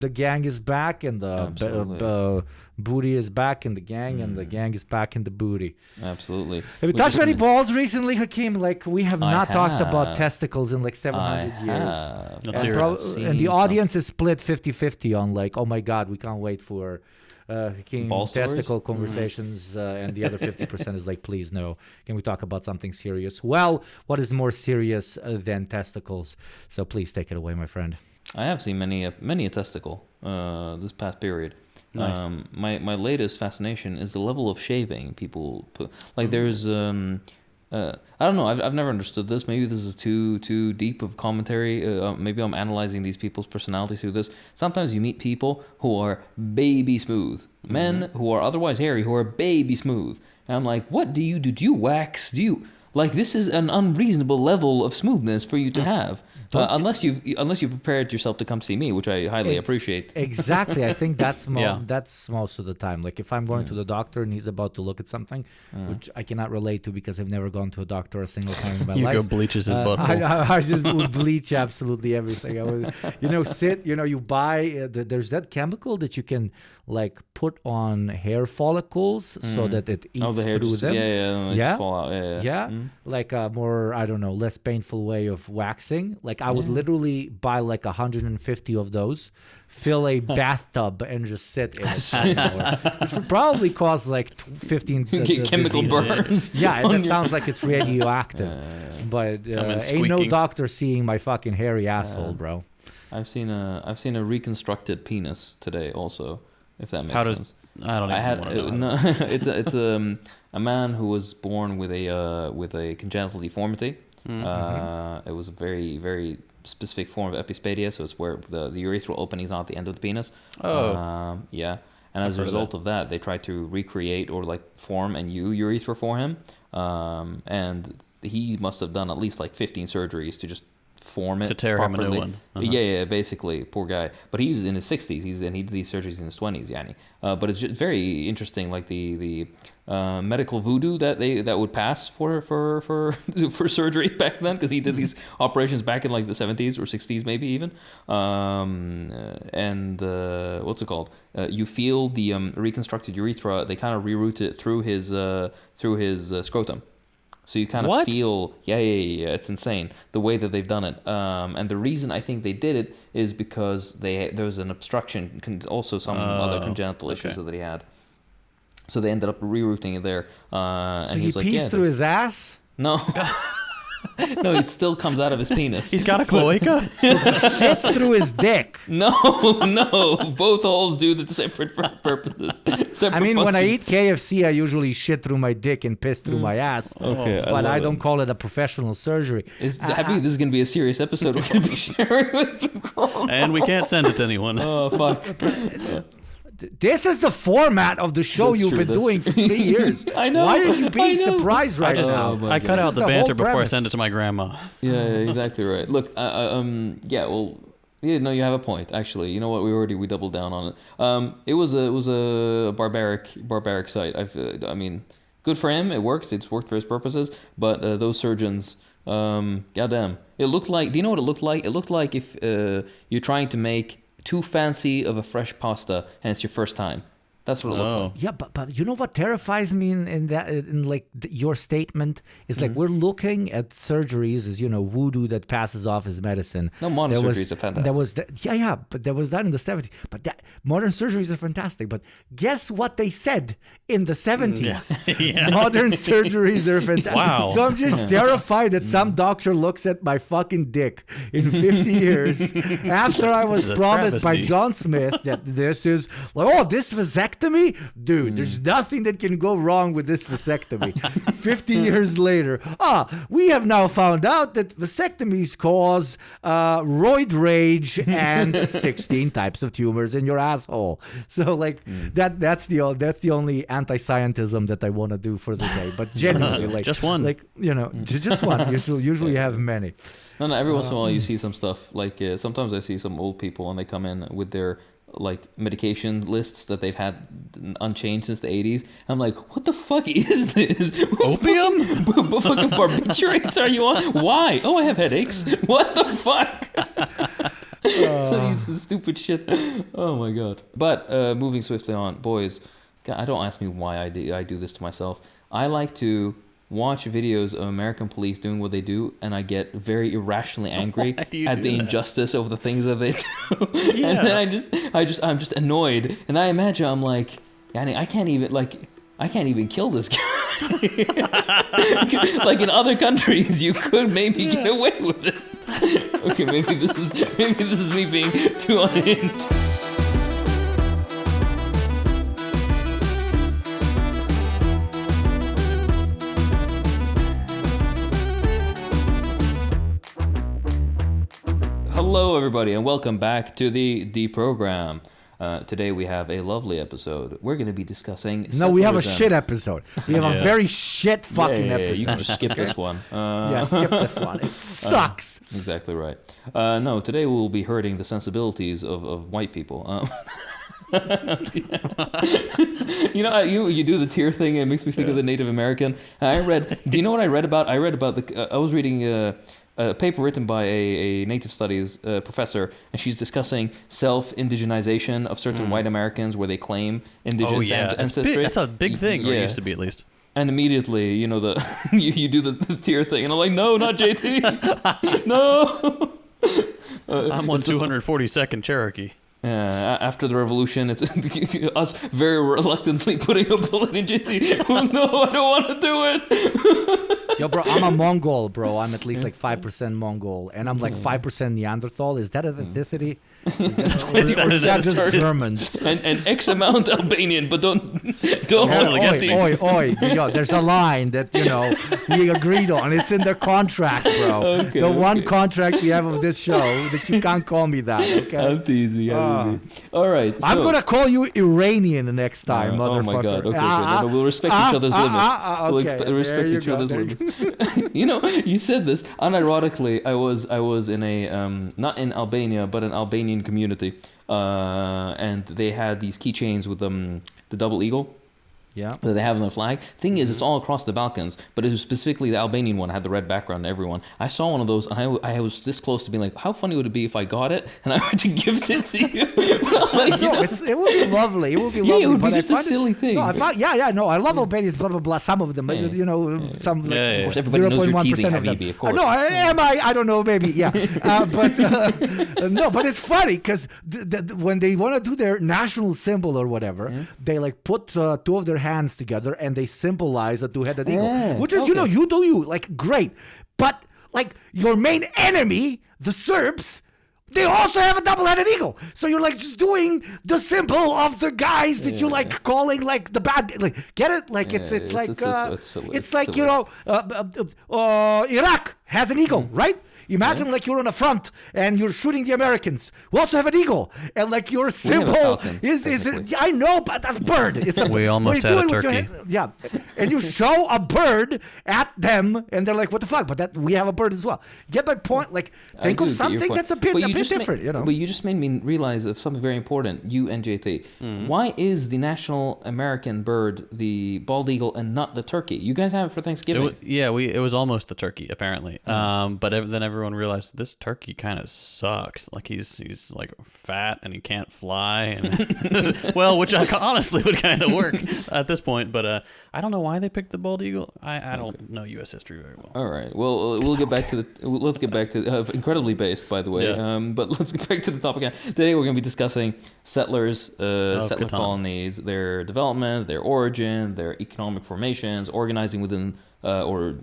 the gang is back, and the booty is back in the gang, and the gang is back in the booty. Absolutely. Have you touched many balls recently, Hakeem? Like, we have not talked about testicles in like 700 years. And the audience is split 50-50 on like, oh my God, we can't wait for Hakeem testicle conversations, and the other 50% is like, please no. Can we talk about something serious? Well, what is more serious than testicles? So please take it away, my friend. I have seen many a testicle this past period. Nice. My latest fascination is the level of shaving people put. Like there's I don't know. I've never understood this. Maybe this is too deep of commentary. Maybe I'm analyzing these people's personalities through this. Sometimes you meet people who are baby smooth, men who are otherwise hairy, who are baby smooth, and I'm like, what do you do? Do you wax? Do you like? This is an unreasonable level of smoothness for you to have. Unless you prepared yourself to come see me, which I highly appreciate. Exactly, I think that's that's most of the time. Like if I'm going to the doctor and he's about to look at something, which I cannot relate to because I've never gone to a doctor a single time in my life. Hugo bleaches his butthole. I just would bleach absolutely everything. I would, you buy there's that chemical that you can like put on hair follicles so that it eats through them. Yeah. Fall out. Yeah. Like a more, I don't know, less painful way of waxing. Like I would literally buy like 150 of those, fill a bathtub, and just sit in it. Which would probably cause like 15 chemical burns. Yeah, that sounds like it's radioactive. But ain't no doctor seeing my fucking hairy asshole, bro. I've seen a reconstructed penis today also, if that makes sense. I don't even want to know. It's a man who was born with a congenital deformity. It was a very, very specific form of epispedia, so it's where the urethral opening is not at the end of the penis. Yeah. And as a result of that, they tried to recreate or like form a new urethra for him. And he must have done at least like 15 surgeries to just form it to tear properly. him a new one. Yeah, basically, poor guy. But he's in his 60s. And he did these surgeries in his 20s, yani. But it's just very interesting, like the medical voodoo that would pass for surgery back then, because he did these operations back in like the 70s or 60s, maybe even. And what's it called? You feel the reconstructed urethra. They kind of reroute it through his scrotum. So you kind of feel, yeah, it's insane the way that they've done it. And the reason I think they did it is because there was an obstruction, also some other congenital issues that he had. So they ended up rerouting it there. So and he pees through his ass? No. No, it still comes out of his penis. He's got a cloaca? So he shits through his dick. No. Both holes do the separate purposes. I mean, when I eat KFC, I usually shit through my dick and piss through my ass. Okay, but I don't call it a professional surgery. This is going to be a serious episode we're going to be sharing with people. And we can't send it to anyone. Oh, fuck. This is the format of the show you've been doing for 3 years. I know. Why are you being surprised right now? I cut out the banter before I send it to my grandma. Yeah, exactly right. Look, you have a point. Actually, you know what? We doubled down on it. It was a barbaric site. I mean, good for him. It works. It's worked for his purposes. But those surgeons, goddamn, it looked like. Do you know what it looked like? It looked like if you're trying to make too fancy of a fresh pasta and it's your first time. That's what it looked like. Yeah, but you know what terrifies me in your statement is like we're looking at surgeries as voodoo that passes off as medicine. No, modern surgeries are fantastic. But there was that in the 70s. But modern surgeries are fantastic. But guess what they said in the 70s? Yeah. Modern surgeries are fantastic. Wow. So I'm just terrified that some doctor looks at my fucking dick in 50 years after I was promised by John Smith that this is like, this vasectomy. Dude, there's nothing that can go wrong with this vasectomy. 50 years later, we have now found out that vasectomies cause roid rage and 16 types of tumors in your asshole. So that's the only anti-scientism that I want to do for the day. But genuinely, just one. Just one. Usually you have many. No, every once in a while you see some stuff. Like sometimes I see some old people and they come in with their medication lists that they've had unchanged since the 80s. I'm like, what the fuck is this? Opium? What fucking barbiturates are you on? Why? Oh, I have headaches. What the fuck? So he's stupid shit. Oh my god. But moving swiftly on, boys. God, don't ask me why I do this to myself. I like to watch videos of American police doing what they do, and I get very irrationally angry at the injustice of the things that they do. Yeah. And then I'm just annoyed, and I imagine I'm like, I can't even kill this guy. Like in other countries, you could maybe get away with it. Okay, maybe this is me being too unhinged. Hello, everybody, and welcome back to the Deprogram. Today we have a lovely episode. We're going to be discussing... No, we have a shit episode. We have a very shit fucking episode. You can just skip this one. Skip this one. It sucks. Exactly right. No, today we'll be hurting the sensibilities of white people. You know, you do the tear thing, and it makes me think of the Native American. Do you know what I read about? I was reading... a paper written by a native studies professor, and she's discussing self-indigenization of certain white Americans where they claim indigenous ancestry. That's a big thing, or it used to be at least. And immediately, you know, you do the tear thing, and I'm like, no, not JT, no. I'm on 242nd Cherokee. After the revolution, it's us very reluctantly putting a bullet in JT. Oh, no, I don't want to do it. Yo, bro, I'm a Mongol, bro. I'm at least like 5% Mongol, and I'm like 5% Neanderthal. Is that ethnicity? Is that just Germans? And X amount Albanian, but don't hold against me. Yo, there's a line that, you know, we agreed on. It's in the contract, bro. Okay, one contract we have of this show that you can't call me that, okay? I'm teasing. All right. So. I'm going to call you Iranian the next time, motherfucker. Oh, my God. Okay, no, we'll respect each other's limits. We'll respect each other's limits. You know, you said this. Unironically, I was in a, not in Albania, but an Albanian community, and they had these keychains with the double eagle. Yeah, that they have on the flag. Thing is, it's all across the Balkans, but it was specifically the Albanian one had the red background. Everyone, I saw one of those, and I was this close to being like, how funny would it be if I got it and I were to gift it to you? Like, it would be lovely. It would be lovely. It would be just a silly thing. No, I love Albanians. Blah blah blah. Some of them, but you know, some like of course everybody knows you're teasing Habibi. Of course. No, I don't know. Maybe but no, but it's funny because when they want to do their national symbol or whatever, they like put two of their hands together and they symbolize a two-headed eagle, which is, you know, you do you, like, great. But like your main enemy, the Serbs, they also have a double-headed eagle. So you're like just doing the symbol of the guys that you like calling like the bad, like, get it? Like it's like you know, Iraq has an eagle, right? Imagine like you're on a front and you're shooting the Americans who also have an eagle, and like your symbol is I know, but a bird. It's a we almost had a turkey. And you show a bird at them, and they're like, "What the fuck?" But that we have a bird as well. Get my point? Like, think of something that's a bit different, you know. But you just made me realize of something very important. You and JT, why is the national American bird the bald eagle and not the turkey? You guys have it for Thanksgiving. It was almost the turkey apparently. But then everyone realized this turkey kind of sucks. Like he's like fat and he can't fly, and well, which honestly would kind of work at this point. But I don't know why they picked the bald eagle. I don't know U.S. history very well. All right. Well, let's get back to incredibly based, by the way. Yeah. But let's get back to the topic. Today we're going to be discussing settlers, settler colonies, their development, their origin, their economic formations, organizing within or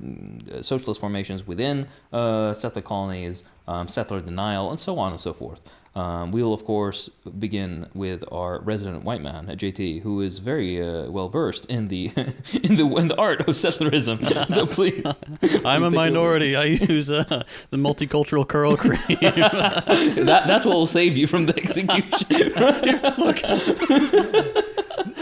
socialist formations within settler colonies, settler denial, and so on and so forth. We'll of course begin with our resident white man, JT, who is very well versed in the in the art of settlerism. So please, I'm a minority. I use the multicultural curl cream. That's what will save you from the execution. Look.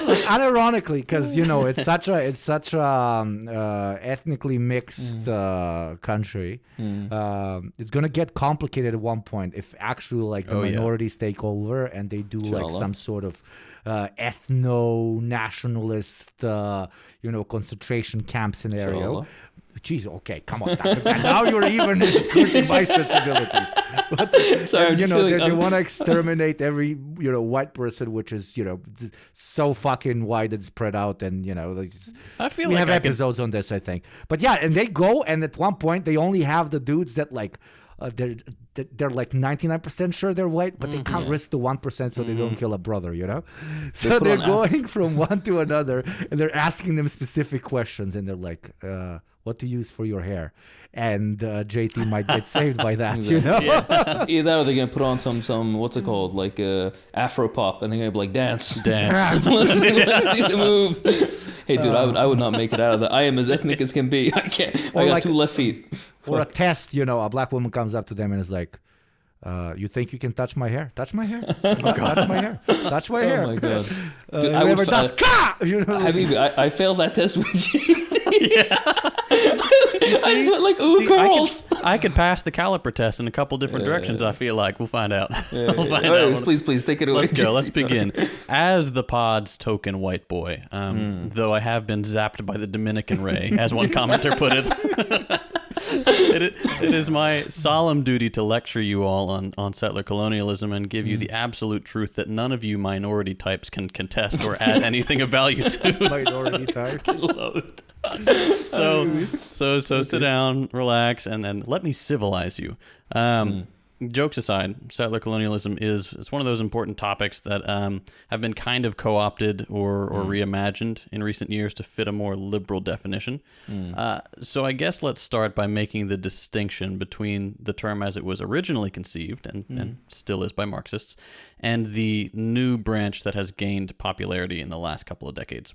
Unironically, because you know it's such a ethnically mixed country. It's gonna get complicated at one point if actually like the minorities take over and they do like some sort of ethno-nationalist concentration camp scenario. Jeez, okay, come on. Now you're even hurting my sensibilities. But, Sorry, I'm you just know, feeling they want to exterminate every, white person, which is, so fucking wide and spread out. And, I feel we like have episodes on this, I think. But yeah, and they go, and at one point, they only have the dudes that, like, they're like 99% sure they're white, but they can't risk the 1% so they don't kill a brother, So they're going from one to another, and they're asking them specific questions, and they're like, what to use for your hair? And JT might get saved by that, Yeah. Either that or they're going to put on some what's it called, like Afro pop, and they're going to be like, dance. Dance. let's see the moves. Hey, dude, I would not make it out of that. I am as ethnic as can be. I can't. I got like, 2 left feet. Or a test, a black woman comes up to them and is like, you think you can touch my hair? Touch my hair? Touch my hair? Touch my hair? Oh my god! Dude, whoever does, Habibi, I failed that test with you. I just went like, curls. I could pass the caliper test in a couple different directions. I feel like we'll find out. We'll find out. Please take it away. Let's go. Let's begin. As the pod's token white boy, though I have been zapped by the Dominican ray, as one commenter put it. It is my solemn duty to lecture you all on settler colonialism and give you the absolute truth that none of you minority types can contest or add anything of value to. Minority types. I love it. So sit down, relax, and let me civilize you. Jokes aside, settler colonialism is one of those important topics that have been kind of co-opted or reimagined in recent years to fit a more liberal definition. So I guess let's start by making the distinction between the term as it was originally conceived and still is by Marxists, and the new branch that has gained popularity in the last couple of decades.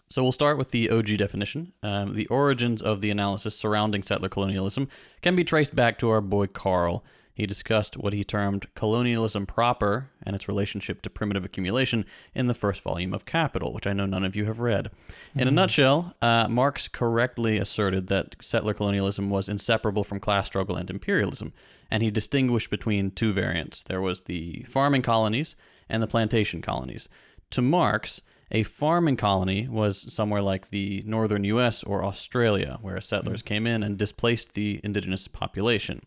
So we'll start with the OG definition. The origins of the analysis surrounding settler colonialism can be traced back to our boy Carl. He discussed what he termed colonialism proper and its relationship to primitive accumulation in the first volume of Capital, which I know none of you have read. In a nutshell, Marx correctly asserted that settler colonialism was inseparable from class struggle and imperialism, and he distinguished between 2 variants. There was the farming colonies and the plantation colonies. To Marx, a farming colony was somewhere like the northern U.S. or Australia, where settlers came in and displaced the indigenous population.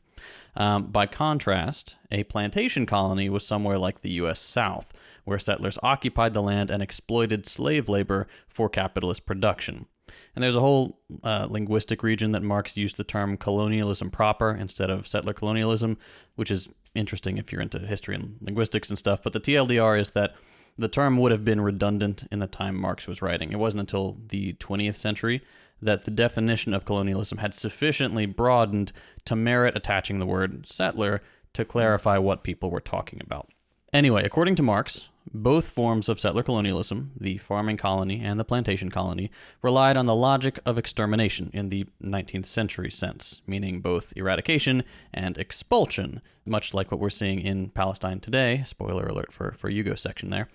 By contrast, a plantation colony was somewhere like the U.S. South, where settlers occupied the land and exploited slave labor for capitalist production. And there's a whole linguistic region that Marx used the term colonialism proper instead of settler colonialism, which is interesting if you're into history and linguistics and stuff. But the TLDR is that the term would have been redundant in the time Marx was writing. It wasn't until the 20th century that the definition of colonialism had sufficiently broadened to merit attaching the word settler to clarify what people were talking about. Anyway, according to Marx, both forms of settler colonialism, the farming colony and the plantation colony, relied on the logic of extermination in the 19th century sense, meaning both eradication and expulsion, much like what we're seeing in Palestine today. Spoiler alert for Hugo's section there.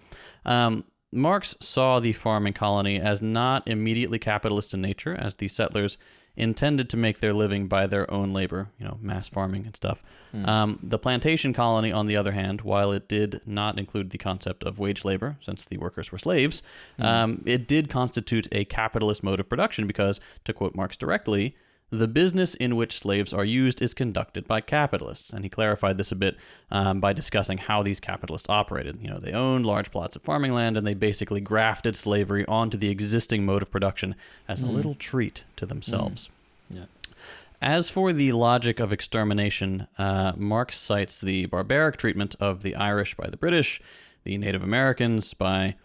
Marx saw the farming colony as not immediately capitalist in nature, as the settlers intended to make their living by their own labor, mass farming and stuff. The plantation colony, on the other hand, while it did not include the concept of wage labor, since the workers were slaves, it did constitute a capitalist mode of production because, to quote Marx directly, the business in which slaves are used is conducted by capitalists. And he clarified this a bit by discussing how these capitalists operated. They owned large plots of farming land, and they basically grafted slavery onto the existing mode of production as a little treat to themselves. Yeah. As for the logic of extermination, Marx cites the barbaric treatment of the Irish by the British, the Native Americans by,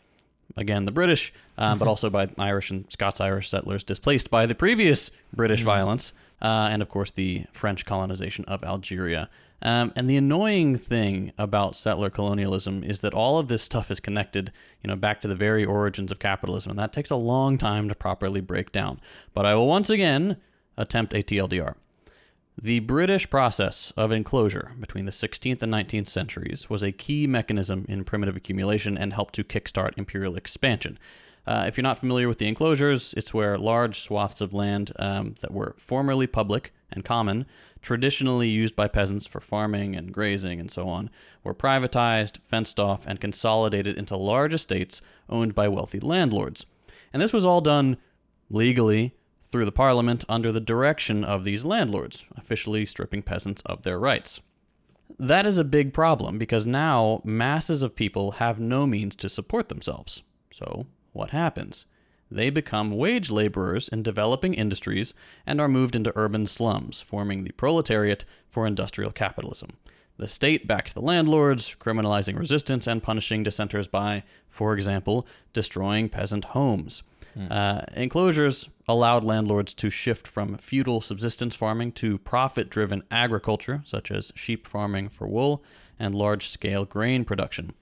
again, the British, but also by Irish and Scots-Irish settlers displaced by the previous British violence, and of course the French colonization of Algeria. And the annoying thing about settler colonialism is that all of this stuff is connected, back to the very origins of capitalism, and that takes a long time to properly break down. But I will once again attempt a TLDR. The British process of enclosure between the 16th and 19th centuries was a key mechanism in primitive accumulation and helped to kickstart imperial expansion. If you're not familiar with the enclosures, it's where large swaths of land that were formerly public and common, traditionally used by peasants for farming and grazing and so on, were privatized, fenced off, and consolidated into large estates owned by wealthy landlords. And this was all done legally through the parliament under the direction of these landlords, officially stripping peasants of their rights. That is a big problem because now masses of people have no means to support themselves. So, what happens? They become wage laborers in developing industries and are moved into urban slums, forming the proletariat for industrial capitalism. The state backs the landlords, criminalizing resistance and punishing dissenters by, for example, destroying peasant homes. Enclosures allowed landlords to shift from feudal subsistence farming to profit-driven agriculture, such as sheep farming for wool and large-scale grain production.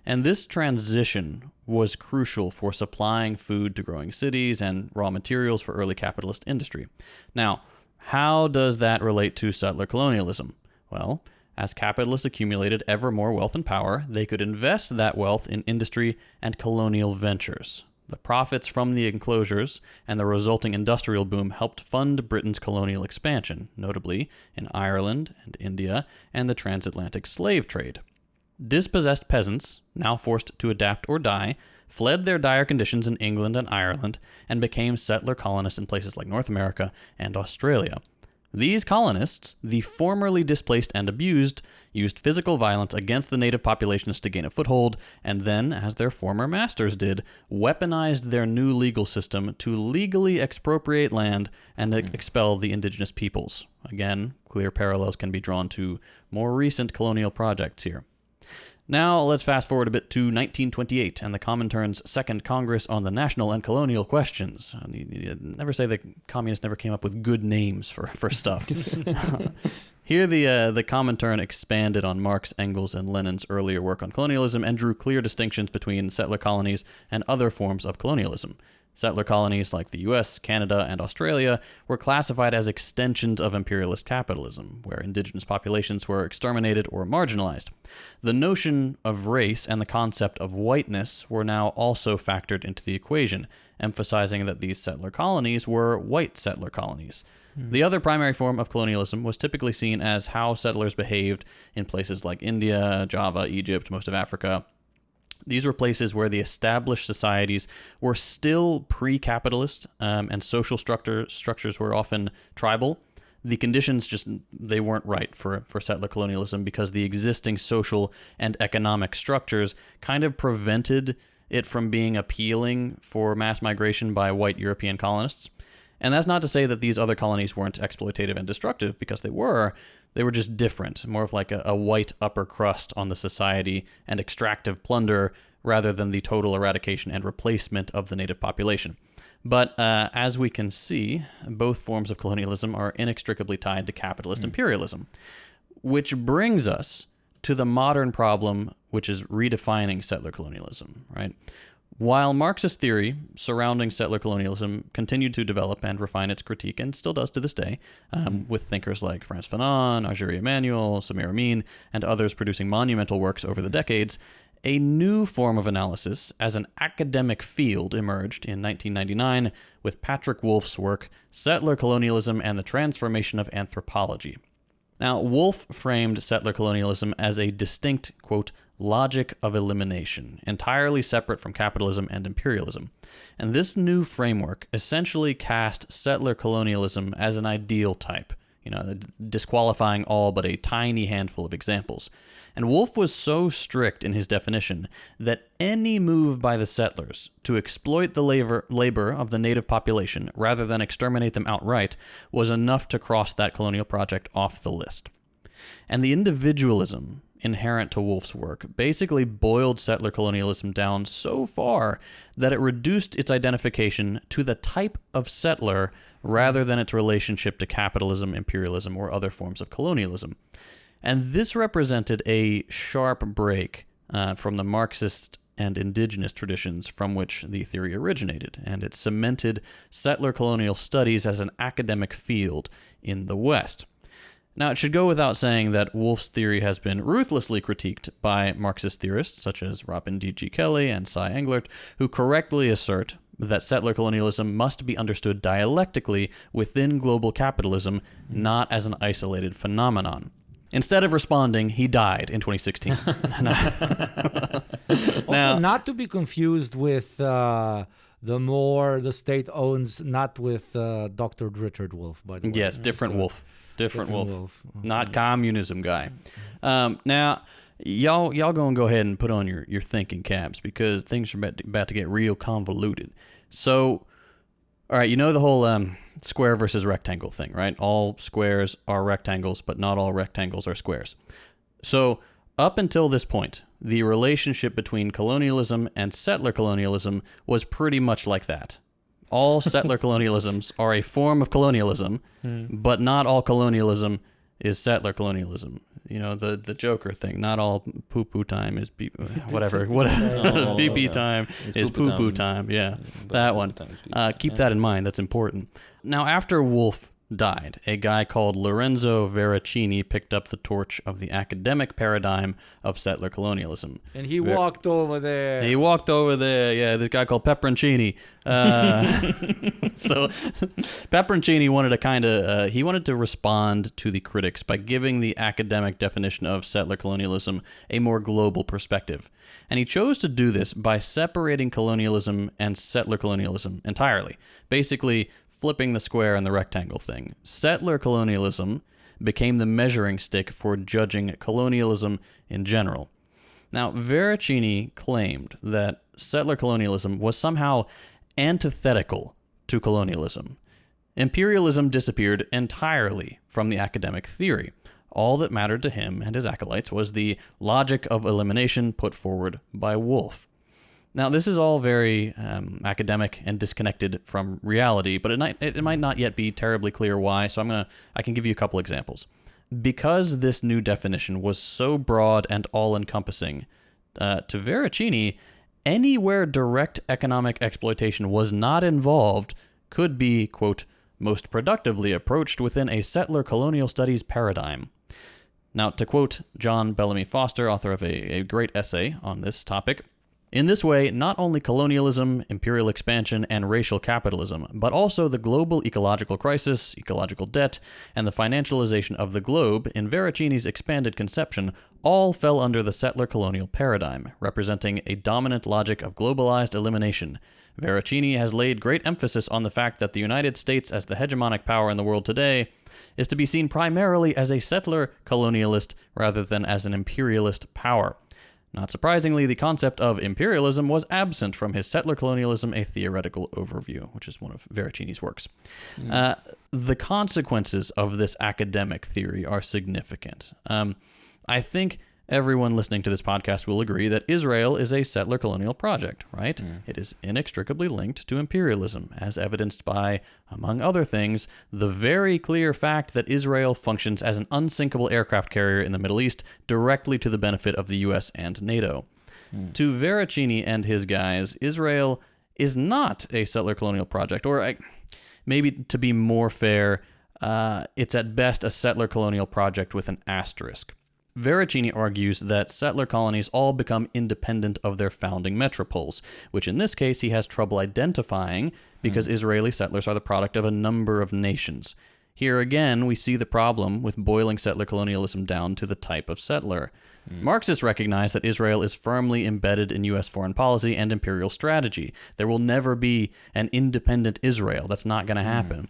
And this transition was crucial for supplying food to growing cities and raw materials for early capitalist industry. Now, how does that relate to settler colonialism? Well, as capitalists accumulated ever more wealth and power, they could invest that wealth in industry and colonial ventures. The profits from the enclosures and the resulting industrial boom helped fund Britain's colonial expansion, notably in Ireland and India and the transatlantic slave trade. Dispossessed peasants, now forced to adapt or die, fled their dire conditions in England and Ireland and became settler colonists in places like North America and Australia. These colonists, the formerly displaced and abused, used physical violence against the native populations to gain a foothold, and then, as their former masters did, weaponized their new legal system to legally expropriate land and expel the indigenous peoples. Again, clear parallels can be drawn to more recent colonial projects here. Now, let's fast forward a bit to 1928 and the Comintern's Second Congress on the National and Colonial Questions. You never say the communists never came up with good names for stuff. Here, the Comintern expanded on Marx, Engels, and Lenin's earlier work on colonialism and drew clear distinctions between settler colonies and other forms of colonialism. Settler colonies like the US, Canada, and Australia were classified as extensions of imperialist capitalism, where indigenous populations were exterminated or marginalized. The notion of race and the concept of whiteness were now also factored into the equation, emphasizing that these settler colonies were white settler colonies. The other primary form of colonialism was typically seen as how settlers behaved in places like India, Java, Egypt, most of Africa. These were places where the established societies were still pre-capitalist, and social structures were often tribal. The conditions they weren't right for settler colonialism because the existing social and economic structures kind of prevented it from being appealing for mass migration by white European colonists. And that's not to say that these other colonies weren't exploitative and destructive, because they were. They were just different, more of like a white upper crust on the society and extractive plunder rather than the total eradication and replacement of the native population. But as we can see, both forms of colonialism are inextricably tied to capitalist imperialism, which brings us to the modern problem, which is redefining settler colonialism, right? While Marxist theory surrounding settler colonialism continued to develop and refine its critique, and still does to this day, with thinkers like Frantz Fanon, Arjuri Emanuel, Samir Amin, and others producing monumental works over the decades, a new form of analysis as an academic field emerged in 1999 with Patrick Wolf's work, Settler Colonialism and the Transformation of Anthropology. Now, Wolf framed settler colonialism as a distinct, quote, logic of elimination, entirely separate from capitalism and imperialism. And this new framework essentially cast settler colonialism as an ideal type, disqualifying all but a tiny handful of examples. And Wolf was so strict in his definition that any move by the settlers to exploit the labor of the native population rather than exterminate them outright was enough to cross that colonial project off the list. And the individualism inherent to Wolf's work basically boiled settler colonialism down so far that it reduced its identification to the type of settler rather than its relationship to capitalism, imperialism, or other forms of colonialism. And this represented a sharp break from the Marxist and indigenous traditions from which the theory originated, and it cemented settler colonial studies as an academic field in the West. Now, it should go without saying that Wolf's theory has been ruthlessly critiqued by Marxist theorists such as Robin D.G. Kelley and Cy Englert, who correctly assert that settler colonialism must be understood dialectically within global capitalism, not as an isolated phenomenon. Instead of responding, he died in 2016. Also, not to be confused with the more the state owns, not with Dr. Richard Wolff, by the way. Yes, different Wolf. Different Wolf. Mm-hmm. Not communism guy. Now, y'all gonna go ahead and put on your thinking caps because things are about to get real convoluted. So, all right, you know the whole square versus rectangle thing, right? All squares are rectangles, but not all rectangles are squares. So, up until this point, the relationship between colonialism and settler colonialism was pretty much like that. All settler colonialisms are a form of colonialism, but not all colonialism is settler colonialism. You know, the Joker thing. Not all poo-poo time is whatever. PP time is poo-poo time. Yeah, that one. Keep that in mind. That's important. Now, after Wolff died, a guy called Lorenzo Veracini picked up the torch of the academic paradigm of settler colonialism. And he walked over there. Yeah, this guy called Peperoncini. So Peperoncini wanted he wanted to respond to the critics by giving the academic definition of settler colonialism a more global perspective. And he chose to do this by separating colonialism and settler colonialism entirely. Basically, flipping the square and the rectangle thing. Settler colonialism became the measuring stick for judging colonialism in general. Now, Veracini claimed that settler colonialism was somehow antithetical to colonialism. Imperialism disappeared entirely from the academic theory. All that mattered to him and his acolytes was the logic of elimination put forward by Wolff. Now, this is all very academic and disconnected from reality, but it might not yet be terribly clear why, so I can give you a couple examples. Because this new definition was so broad and all-encompassing, to Veracini, anywhere direct economic exploitation was not involved could be, quote, most productively approached within a settler colonial studies paradigm. Now, to quote John Bellamy Foster, author of a great essay on this topic, in this way, not only colonialism, imperial expansion, and racial capitalism, but also the global ecological crisis, ecological debt, and the financialization of the globe, in Veracini's expanded conception, all fell under the settler colonial paradigm, representing a dominant logic of globalized elimination. Veracini has laid great emphasis on the fact that the United States, as the hegemonic power in the world today, is to be seen primarily as a settler colonialist rather than as an imperialist power. Not surprisingly, the concept of imperialism was absent from his Settler Colonialism, a Theoretical Overview, which is one of Veracini's works. The consequences of this academic theory are significant. I think everyone listening to this podcast will agree that Israel is a settler colonial project, right? It is inextricably linked to imperialism, as evidenced by, among other things, the very clear fact that Israel functions as an unsinkable aircraft carrier in the Middle East directly to the benefit of the U.S. and NATO. To Veracini and his guys, Israel is not a settler colonial project, or maybe to be more fair, it's at best a settler colonial project with an asterisk. Veracini argues that settler colonies all become independent of their founding metropoles, which in this case he has trouble identifying because Israeli settlers are the product of a number of nations. Here again, we see the problem with boiling settler colonialism down to the type of settler. Marxists recognize that Israel is firmly embedded in U.S. foreign policy and imperial strategy. There will never be an independent Israel. That's not going to happen.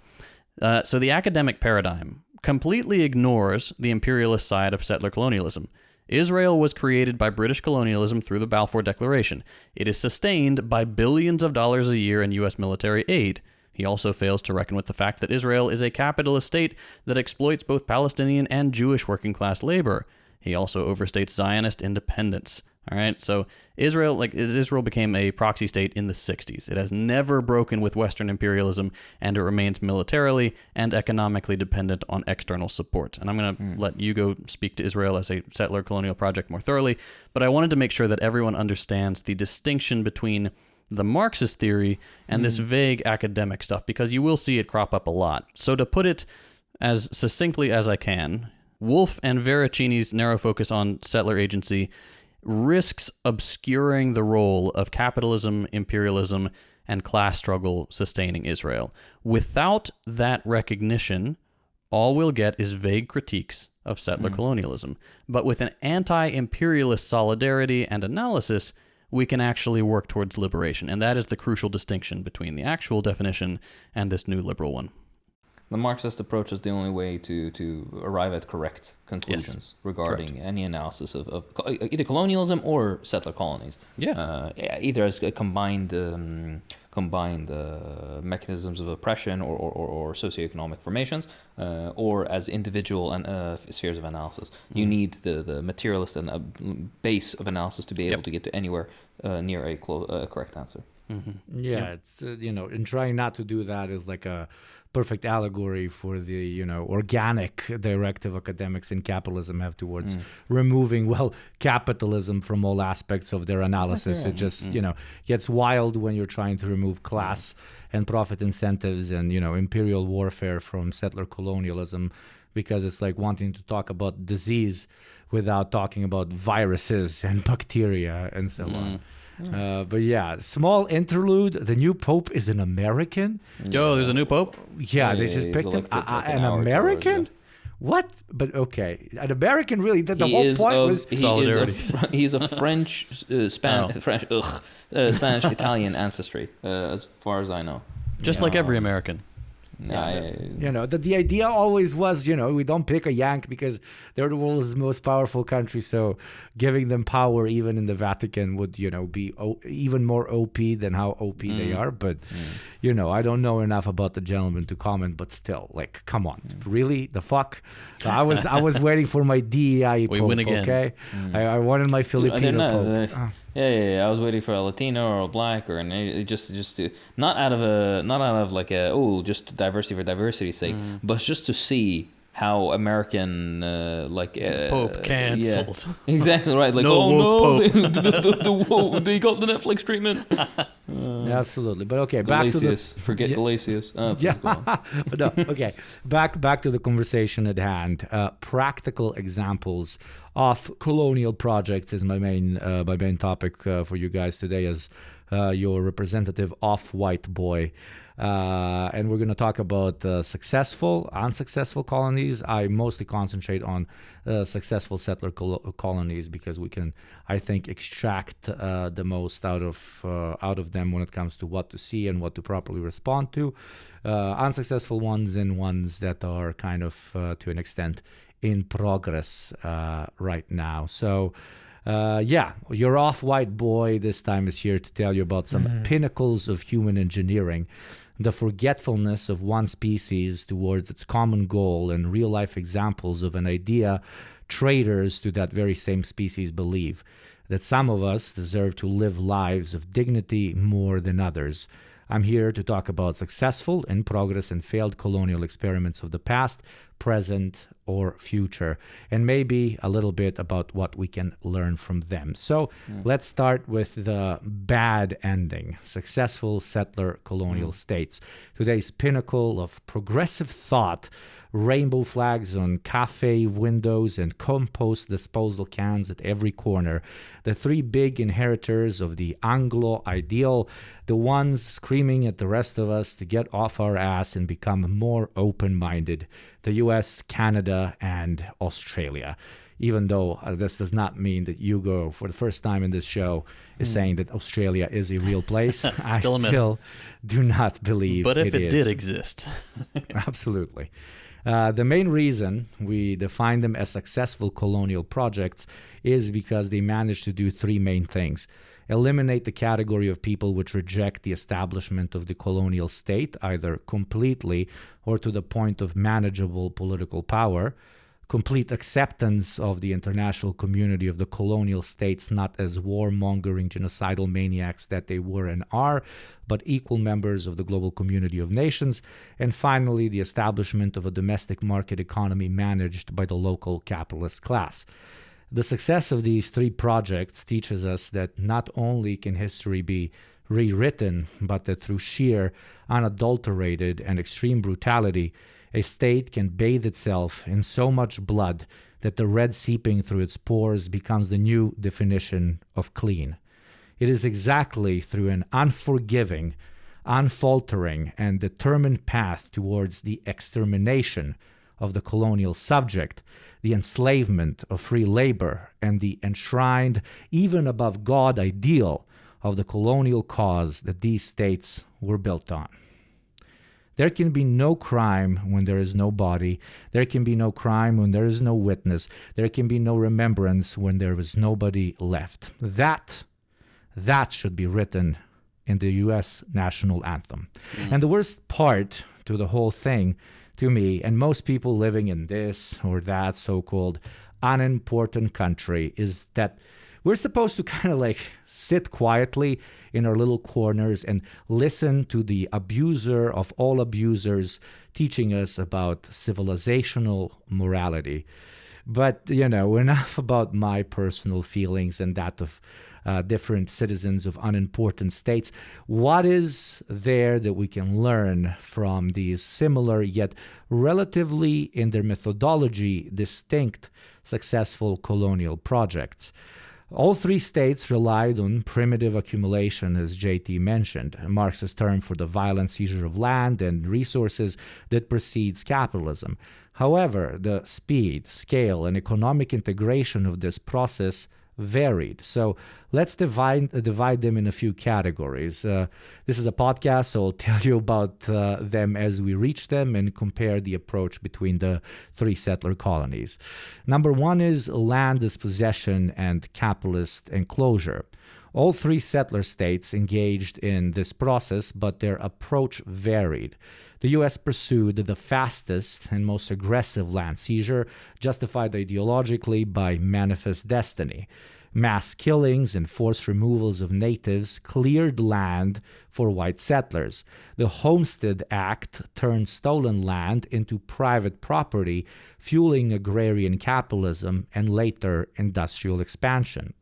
So the academic paradigm completely ignores the imperialist side of settler colonialism. Israel was created by British colonialism through the Balfour Declaration. It is sustained by billions of dollars a year in U.S. military aid. He also fails to reckon with the fact that Israel is a capitalist state that exploits both Palestinian and Jewish working-class labor. He also overstates Zionist independence. All right, so Israel became a proxy state in the 60s. It has never broken with Western imperialism, and it remains militarily and economically dependent on external support. And I'm going to let you go speak to Israel as a settler colonial project more thoroughly, but I wanted to make sure that everyone understands the distinction between the Marxist theory and this vague academic stuff, because you will see it crop up a lot. So to put it as succinctly as I can, Wolff and Veracini's narrow focus on settler agency risks obscuring the role of capitalism, imperialism, and class struggle sustaining Israel. Without that recognition, all we'll get is vague critiques of settler colonialism. But with an anti-imperialist solidarity and analysis, we can actually work towards liberation. And that is the crucial distinction between the actual definition and this new liberal one. The Marxist approach is the only way to arrive at correct conclusions regarding any analysis of either colonialism or settler colonies. Either as a combined mechanisms of oppression or socioeconomic formations, or as individual spheres of analysis. You need the materialist and a base of analysis to be able to get to anywhere near a correct answer. It's and trying not to do that is like a perfect allegory for the organic directive academics in capitalism have towards removing capitalism from all aspects of their analysis. It just gets wild when you're trying to remove class and profit incentives and imperial warfare from settler colonialism, because it's like wanting to talk about disease without talking about viruses and bacteria and so on. But yeah, small interlude. The new pope is an American. Yo, there's a new pope? Yeah, they just picked him. An American? What? But okay, an American really. The whole point was solidarity. He's a French, Spanish, Italian ancestry, as far as I know. Just like every American. The idea always was, we don't pick a Yank because they're the world's most powerful country. So giving them power, even in the Vatican, would, be even more OP than how OP they are. But, I don't know enough about the gentleman to comment. But still, like, come on, really, the fuck? I was waiting for my DEI we pope. Win again. Okay, I wanted my Filipino pope. I was waiting for a Latino or a black or just to not out of like just diversity for diversity's sake, but just to see how American Pope canceled. Yeah, exactly right. Like Pope. They got the Netflix treatment. Absolutely, but okay, Galasius. Forget Galasius. But no, okay, back to the conversation at hand. Practical examples of colonial projects is my main topic for you guys today as your representative off-white boy. And we're going to talk about successful, unsuccessful colonies. I mostly concentrate on successful settler colonies because we can, I think, extract the most out of them when it comes to what to see and what to properly respond to. Unsuccessful ones and ones that are kind of, to an extent, in progress right now. So, your off-white boy this time is here to tell you about some pinnacles of human engineering, the forgetfulness of one species towards its common goal, and real-life examples of an idea traitors to that very same species believe, that some of us deserve to live lives of dignity more than others. I'm here to talk about successful, in progress, and failed colonial experiments of the past, present, or future, and maybe a little bit about what we can learn from them. So let's start with the bad ending, successful settler colonial states. Today's pinnacle of progressive thought, rainbow flags on cafe windows and compost disposal cans at every corner. The three big inheritors of the Anglo ideal, the ones screaming at the rest of us to get off our ass and become more open-minded. The US, Canada, and Australia. Even though this does not mean that Hugo, for the first time in this show, is saying that Australia is a real place. I still do not believe but if it it is. did exist. Absolutely. The main reason we define them as successful colonial projects is because they managed to do three main things. Eliminate the category of people which reject the establishment of the colonial state, either completely or to the point of manageable political power. Complete acceptance of the international community of the colonial states not as warmongering genocidal maniacs that they were and are, but equal members of the global community of nations. And finally, the establishment of a domestic market economy managed by the local capitalist class. The success of these three projects teaches us that not only can history be rewritten, but that through sheer, unadulterated, and extreme brutality, a state can bathe itself in so much blood that the red seeping through its pores becomes the new definition of clean. It is exactly through an unforgiving, unfaltering, and determined path towards the extermination of the colonial subject, the enslavement of free labor, and the enshrined, even above God ideal of the colonial cause that these states were built on. There can be no crime when there is no body. There can be no crime when there is no witness. There can be no remembrance when there is nobody left. That should be written in the U.S. national anthem. And the worst part to the whole thing, to me, and most people living in this or that so-called unimportant country, is that we're supposed to kind of like sit quietly in our little corners and listen to the abuser of all abusers teaching us about civilizational morality. But, enough about my personal feelings and that of different citizens of unimportant states. What is there that we can learn from these similar yet relatively, in their methodology, distinct successful colonial projects? All three states relied on primitive accumulation, as JT mentioned, a Marxist term for the violent seizure of land and resources that precedes capitalism. However, the speed, scale, and economic integration of this process varied. So let's divide them in a few categories. This is a podcast, so I'll tell you about them as we reach them and compare the approach between the three settler colonies. Number one is land dispossession and capitalist enclosure. All three settler states engaged in this process, but their approach varied. The U.S. pursued the fastest and most aggressive land seizure, justified ideologically by manifest destiny. Mass killings and forced removals of natives cleared land for white settlers. The Homestead Act turned stolen land into private property, fueling agrarian capitalism and later industrial expansion.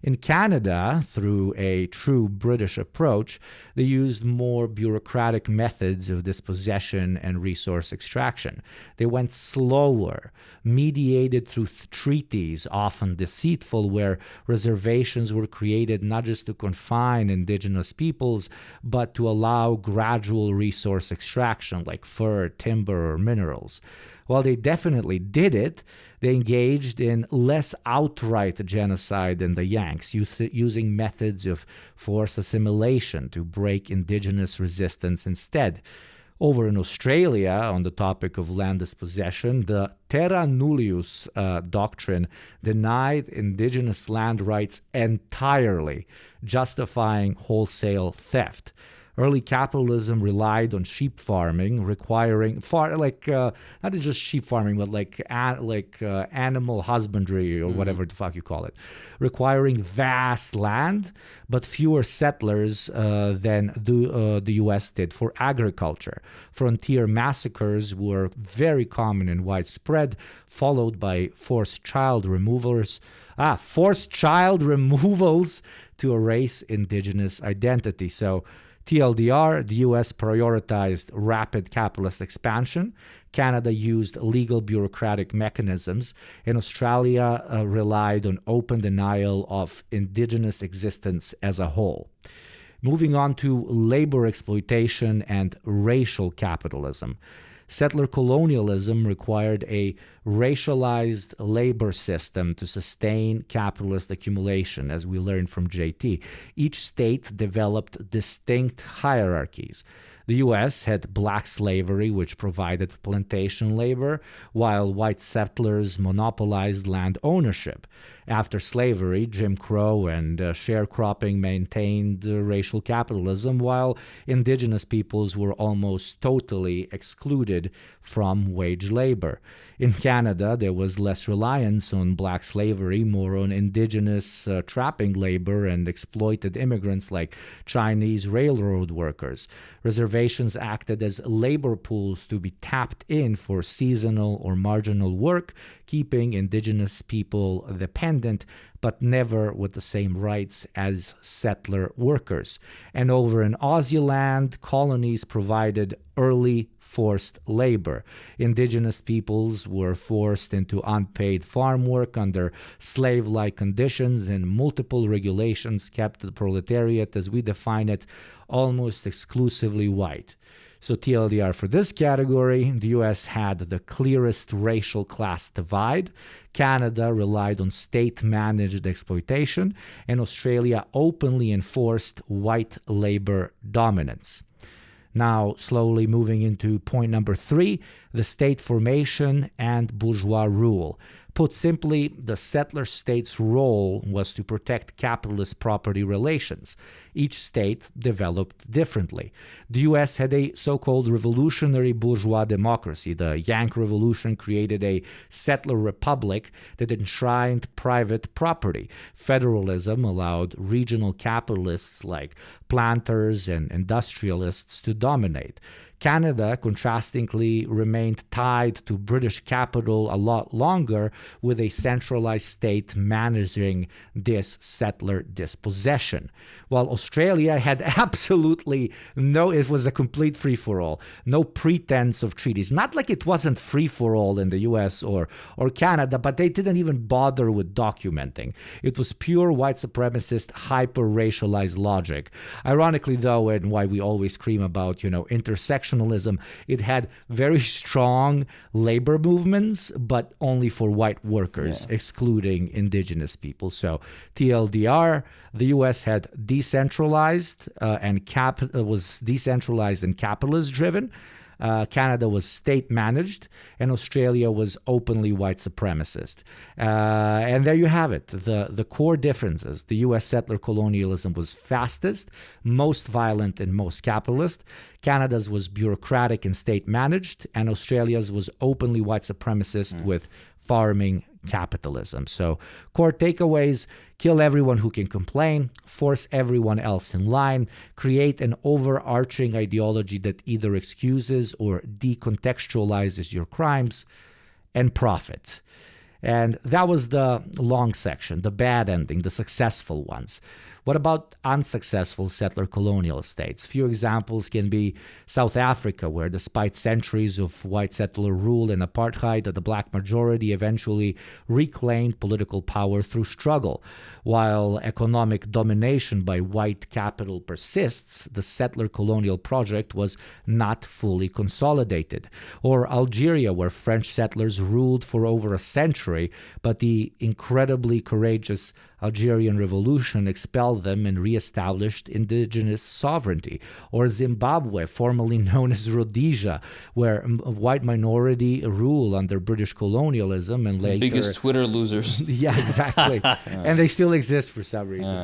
In Canada, through a true British approach, they used more bureaucratic methods of dispossession and resource extraction. They went slower, mediated through treaties, often deceitful, where reservations were created not just to confine indigenous peoples, but to allow gradual resource extraction like fur, timber, or minerals. While they definitely did it, they engaged in less outright genocide than the Yanks, using methods of forced assimilation to break indigenous resistance instead. Over in Australia, on the topic of land dispossession, the terra nullius doctrine denied indigenous land rights entirely, justifying wholesale theft. Early capitalism relied on sheep farming, requiring not just sheep farming, but animal husbandry or whatever the fuck you call it, requiring vast land, but fewer settlers than the U.S. did for agriculture. Frontier massacres were very common and widespread, followed by forced child removals to erase indigenous identity. So, TLDR, the U.S. prioritized rapid capitalist expansion. Canada used legal bureaucratic mechanisms, and Australia relied on open denial of indigenous existence as a whole. Moving on to labor exploitation and racial capitalism. Settler colonialism required a racialized labor system to sustain capitalist accumulation, as we learned from JT. Each state developed distinct hierarchies. The U.S. had black slavery, which provided plantation labor, while white settlers monopolized land ownership. After slavery, Jim Crow and sharecropping maintained racial capitalism, while indigenous peoples were almost totally excluded from wage labor. In Canada, there was less reliance on black slavery, more on indigenous trapping labor and exploited immigrants like Chinese railroad workers. Reservations acted as labor pools to be tapped in for seasonal or marginal work, keeping indigenous people dependent, but never with the same rights as settler workers. And over in Aussie land, colonies provided early forced labor. Indigenous peoples were forced into unpaid farm work under slave-like conditions, and multiple regulations kept the proletariat, as we define it, almost exclusively white. So TLDR for this category, the U.S. had the clearest racial class divide. Canada relied on state-managed exploitation, and Australia openly enforced white labor dominance. Now, slowly moving into point number 3, the state formation and bourgeois rule. Put simply, the settler state's role was to protect capitalist property relations. Each state developed differently. The U.S. had a so-called revolutionary bourgeois democracy. The Yank Revolution created a settler republic that enshrined private property. Federalism allowed regional capitalists like planters and industrialists to dominate. Canada, contrastingly, remained tied to British capital a lot longer, with a centralized state managing this settler dispossession. While Australia had absolutely it was a complete free-for-all, no pretense of treaties. Not like it wasn't free-for-all in the US or Canada, but they didn't even bother with documenting. It was pure white supremacist, hyper-racialized logic. Ironically, though, and why we always scream about, intersectionalism, it had very strong labor movements, but only for white workers, excluding indigenous people. So TLDR, the U.S. had decentralized was decentralized and capitalist-driven. Canada was state-managed, and Australia was openly white supremacist. And there you have it, the core differences. The U.S. settler colonialism was fastest, most violent, and most capitalist. Canada's was bureaucratic and state-managed, and Australia's was openly white supremacist with farming capitalism. So core takeaways: kill everyone who can complain, force everyone else in line, create an overarching ideology that either excuses or decontextualizes your crimes, and profit. And that was the long section, the bad ending, the successful ones. What about unsuccessful settler colonial states? Few examples can be South Africa, where despite centuries of white settler rule and apartheid, the black majority eventually reclaimed political power through struggle. While economic domination by white capital persists, the settler colonial project was not fully consolidated. Or Algeria, where French settlers ruled for over a century, but the incredibly courageous Algerian Revolution expelled them and reestablished indigenous sovereignty. Or Zimbabwe, formerly known as Rhodesia, where white minority rule under British colonialism and later... The biggest Twitter losers. Yeah, exactly. And they still exist for some reason.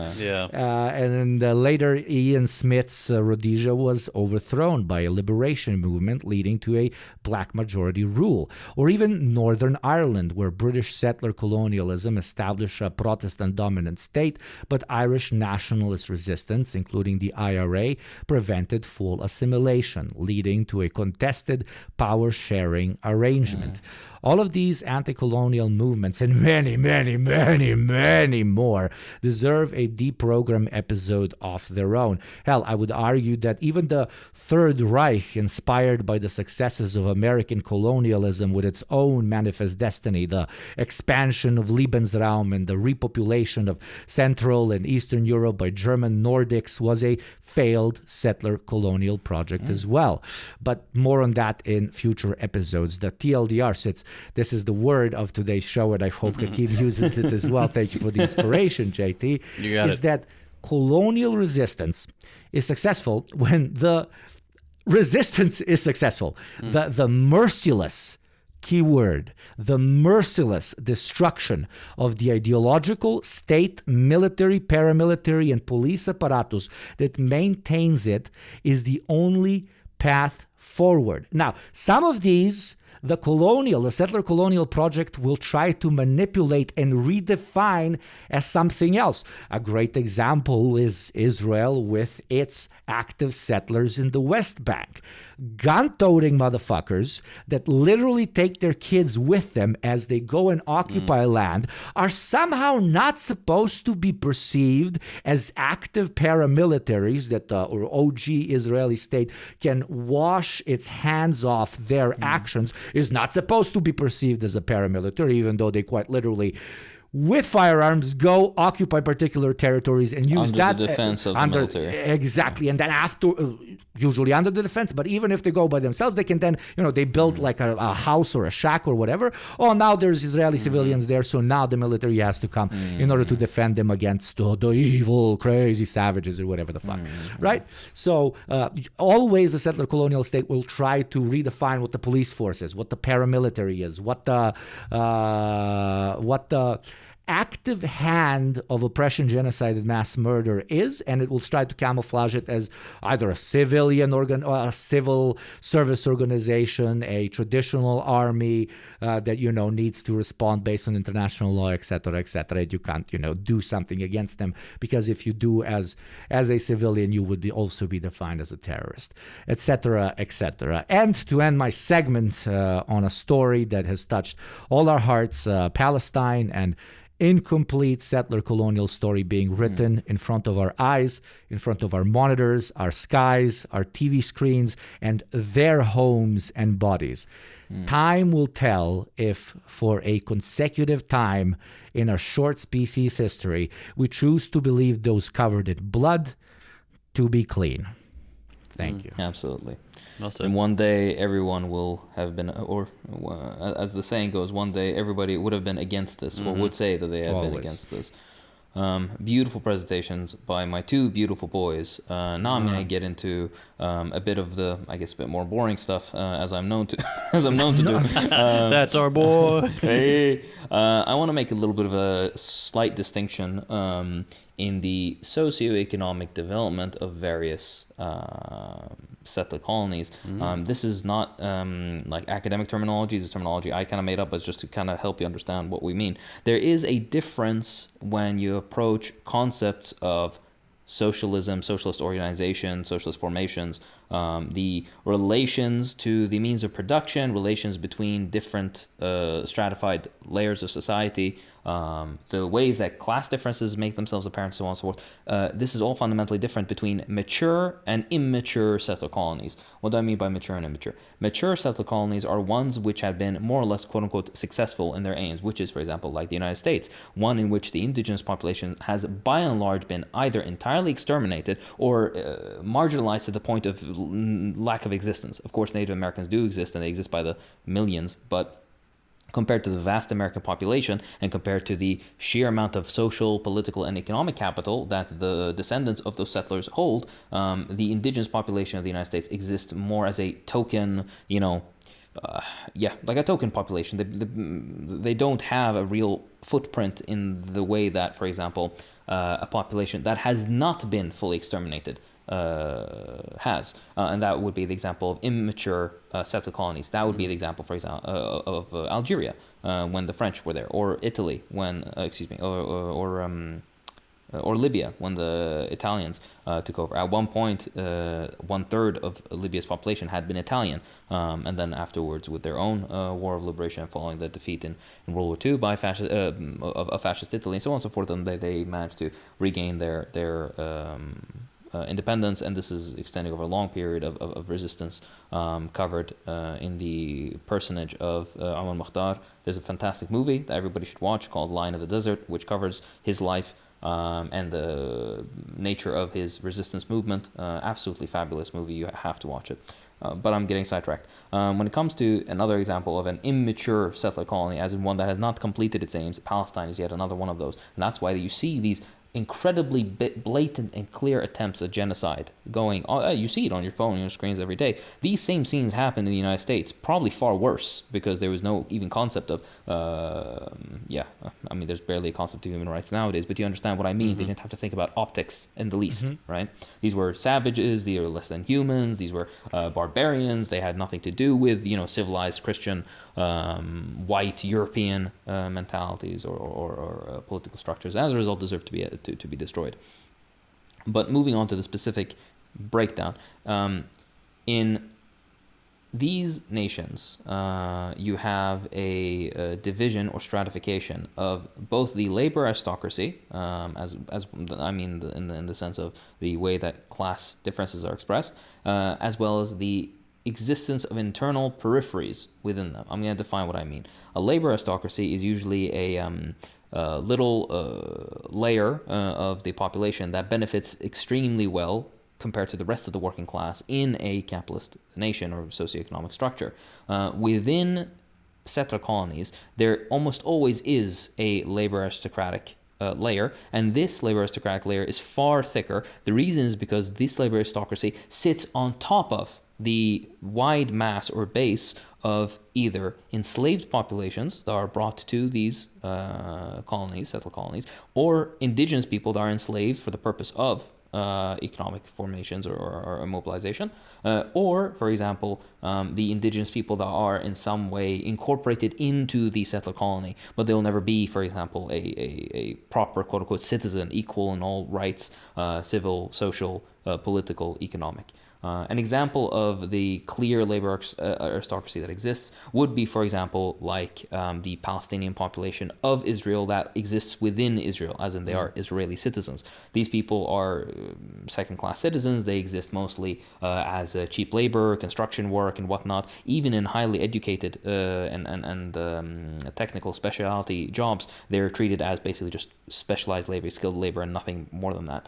And then later, Ian Smith's Rhodesia was overthrown by a liberation movement leading to a black majority rule. Or even Northern Ireland, where British settler colonialism established a Protestant dominant state, but Irish nationalist resistance, including the IRA, prevented full assimilation, leading to a contested power-sharing arrangement. All of these anti-colonial movements and many, many, many, many more deserve a Deprogram episode of their own. Hell, I would argue that even the Third Reich, inspired by the successes of American colonialism with its own manifest destiny, the expansion of Lebensraum and the repopulation of Central and Eastern Europe by German Nordics, was a failed settler colonial project as well. But more on that in future episodes. The TLDR sits. This is the word of today's show, and I hope Hakeem uses it as well. Thank you for the inspiration, JT. You got it. That colonial resistance is successful when the resistance is successful. The merciless, key word, the merciless destruction of the ideological state, military, paramilitary, and police apparatus that maintains it is the only path forward. Now, some of these, the settler colonial project will try to manipulate and redefine as something else. A great example is Israel with its active settlers in the West Bank. Gun-toting motherfuckers that literally take their kids with them as they go and occupy land are somehow not supposed to be perceived as active paramilitaries that or OG Israeli state can wash its hands off their actions, is not supposed to be perceived as a paramilitary, even though they quite literally with firearms go occupy particular territories and use under that the defense of the military. Exactly. And then after, usually under the defense, but even if they go by themselves, they can then, they build like a house or a shack or whatever. Oh, now there's Israeli civilians there, so now the military has to come in order to defend them against the evil, crazy savages or whatever the fuck, right? So always the settler colonial state will try to redefine what the police force is, what the paramilitary is, what the active hand of oppression, genocide, and mass murder is, and it will try to camouflage it as either a civilian a civil service organization, a traditional army that needs to respond based on international law, etc., etc. You can't do something against them, because if you do as a civilian, you would also be defined as a terrorist, etc., etc. And to end my segment on a story that has touched all our hearts, Palestine, and incomplete settler colonial story being written in front of our eyes, in front of our monitors, our skies, our TV screens, and their homes and bodies. Time will tell if, for a consecutive time in our short species history, we choose to believe those covered in blood to be clean. Thank you. Absolutely. Well said. And one day everyone will have been, or as the saying goes, one day everybody would have been against this, or would say that they had been against this. Beautiful presentations by my two beautiful boys. Now I'm going to get into a bit of the, I guess, a bit more boring stuff, as I'm known to, do. That's our boy. Hey, I want to make a little bit of a slight distinction in the socioeconomic development of various settler colonies. This is not like academic terminology. This terminology I kind of made up as just to kind of help you understand what we mean. There is a difference when you approach concepts of socialism, socialist organization, socialist formations, the relations to the means of production, relations between different stratified layers of society, the ways that class differences make themselves apparent, so on and so forth. This is all fundamentally different between mature and immature settler colonies. What do I mean by mature and immature? Mature settler colonies are ones which have been more or less, quote unquote, successful in their aims, which is, for example, like the United States, one in which the indigenous population has by and large been either entirely exterminated or marginalized to the point of lack of existence. Of course, Native Americans do exist, and they exist by the millions, but compared to the vast American population and compared to the sheer amount of social, political, and economic capital that the descendants of those settlers hold, the indigenous population of the United States exists more as a token, like a token population. They don't have a real footprint in the way that, for example, a population that has not been fully exterminated has, and that would be the example of immature settler colonies. That would be the example, for example, of Algeria when the French were there, or Italy when, or Libya when the Italians took over. At one point, 1/3 of Libya's population had been Italian, and then afterwards, with their own war of liberation following the defeat in World War II by fascist Italy and so on and so forth, and they managed to regain their independence, and this is extending over a long period of resistance, covered in the personage of Omar Mukhtar. There's a fantastic movie that everybody should watch called Lion of the Desert, which covers his life and the nature of his resistance movement. Absolutely fabulous movie. You have to watch it. But I'm getting sidetracked. When it comes to another example of an immature settler colony, as in one that has not completed its aims, Palestine is yet another one of those. And that's why you see these incredibly blatant and clear attempts at genocide going on. You see it on your phone, on your screens every day. These same scenes happen in the United States, probably far worse, because there was no even concept of there's barely a concept of human rights nowadays, but you understand what I mean. They didn't have to think about optics in the least, right? These were savages, these were less than humans, these were barbarians. They had nothing to do with civilized Christian white European mentalities or political structures. As a result, deserve to be destroyed. But moving on to the specific breakdown, in these nations, you have a division or stratification of both the labor aristocracy, as I mean in the sense of the way that class differences are expressed, as well as the existence of internal peripheries within them. I'm going to define what I mean. A labor aristocracy is usually little layer of the population that benefits extremely well compared to the rest of the working class in a capitalist nation or socioeconomic structure. Within settler colonies, there almost always is a labor aristocratic layer, and this labor aristocratic layer is far thicker. The reason is because this labor aristocracy sits on top of the wide mass or base of either enslaved populations that are brought to these colonies, settler colonies, or indigenous people that are enslaved for the purpose of economic formations or mobilization, or, for example, the indigenous people that are in some way incorporated into the settler colony, but they'll never be, for example, a proper quote-unquote citizen, equal in all rights, civil, social, political, economic. An example of the clear labor aristocracy that exists would be, for example, like the Palestinian population of Israel that exists within Israel, as in they are Israeli citizens. These people are second-class citizens. They exist mostly as cheap labor, construction work, and whatnot. Even in highly educated and technical specialty jobs, they're treated as basically just specialized labor, skilled labor, and nothing more than that.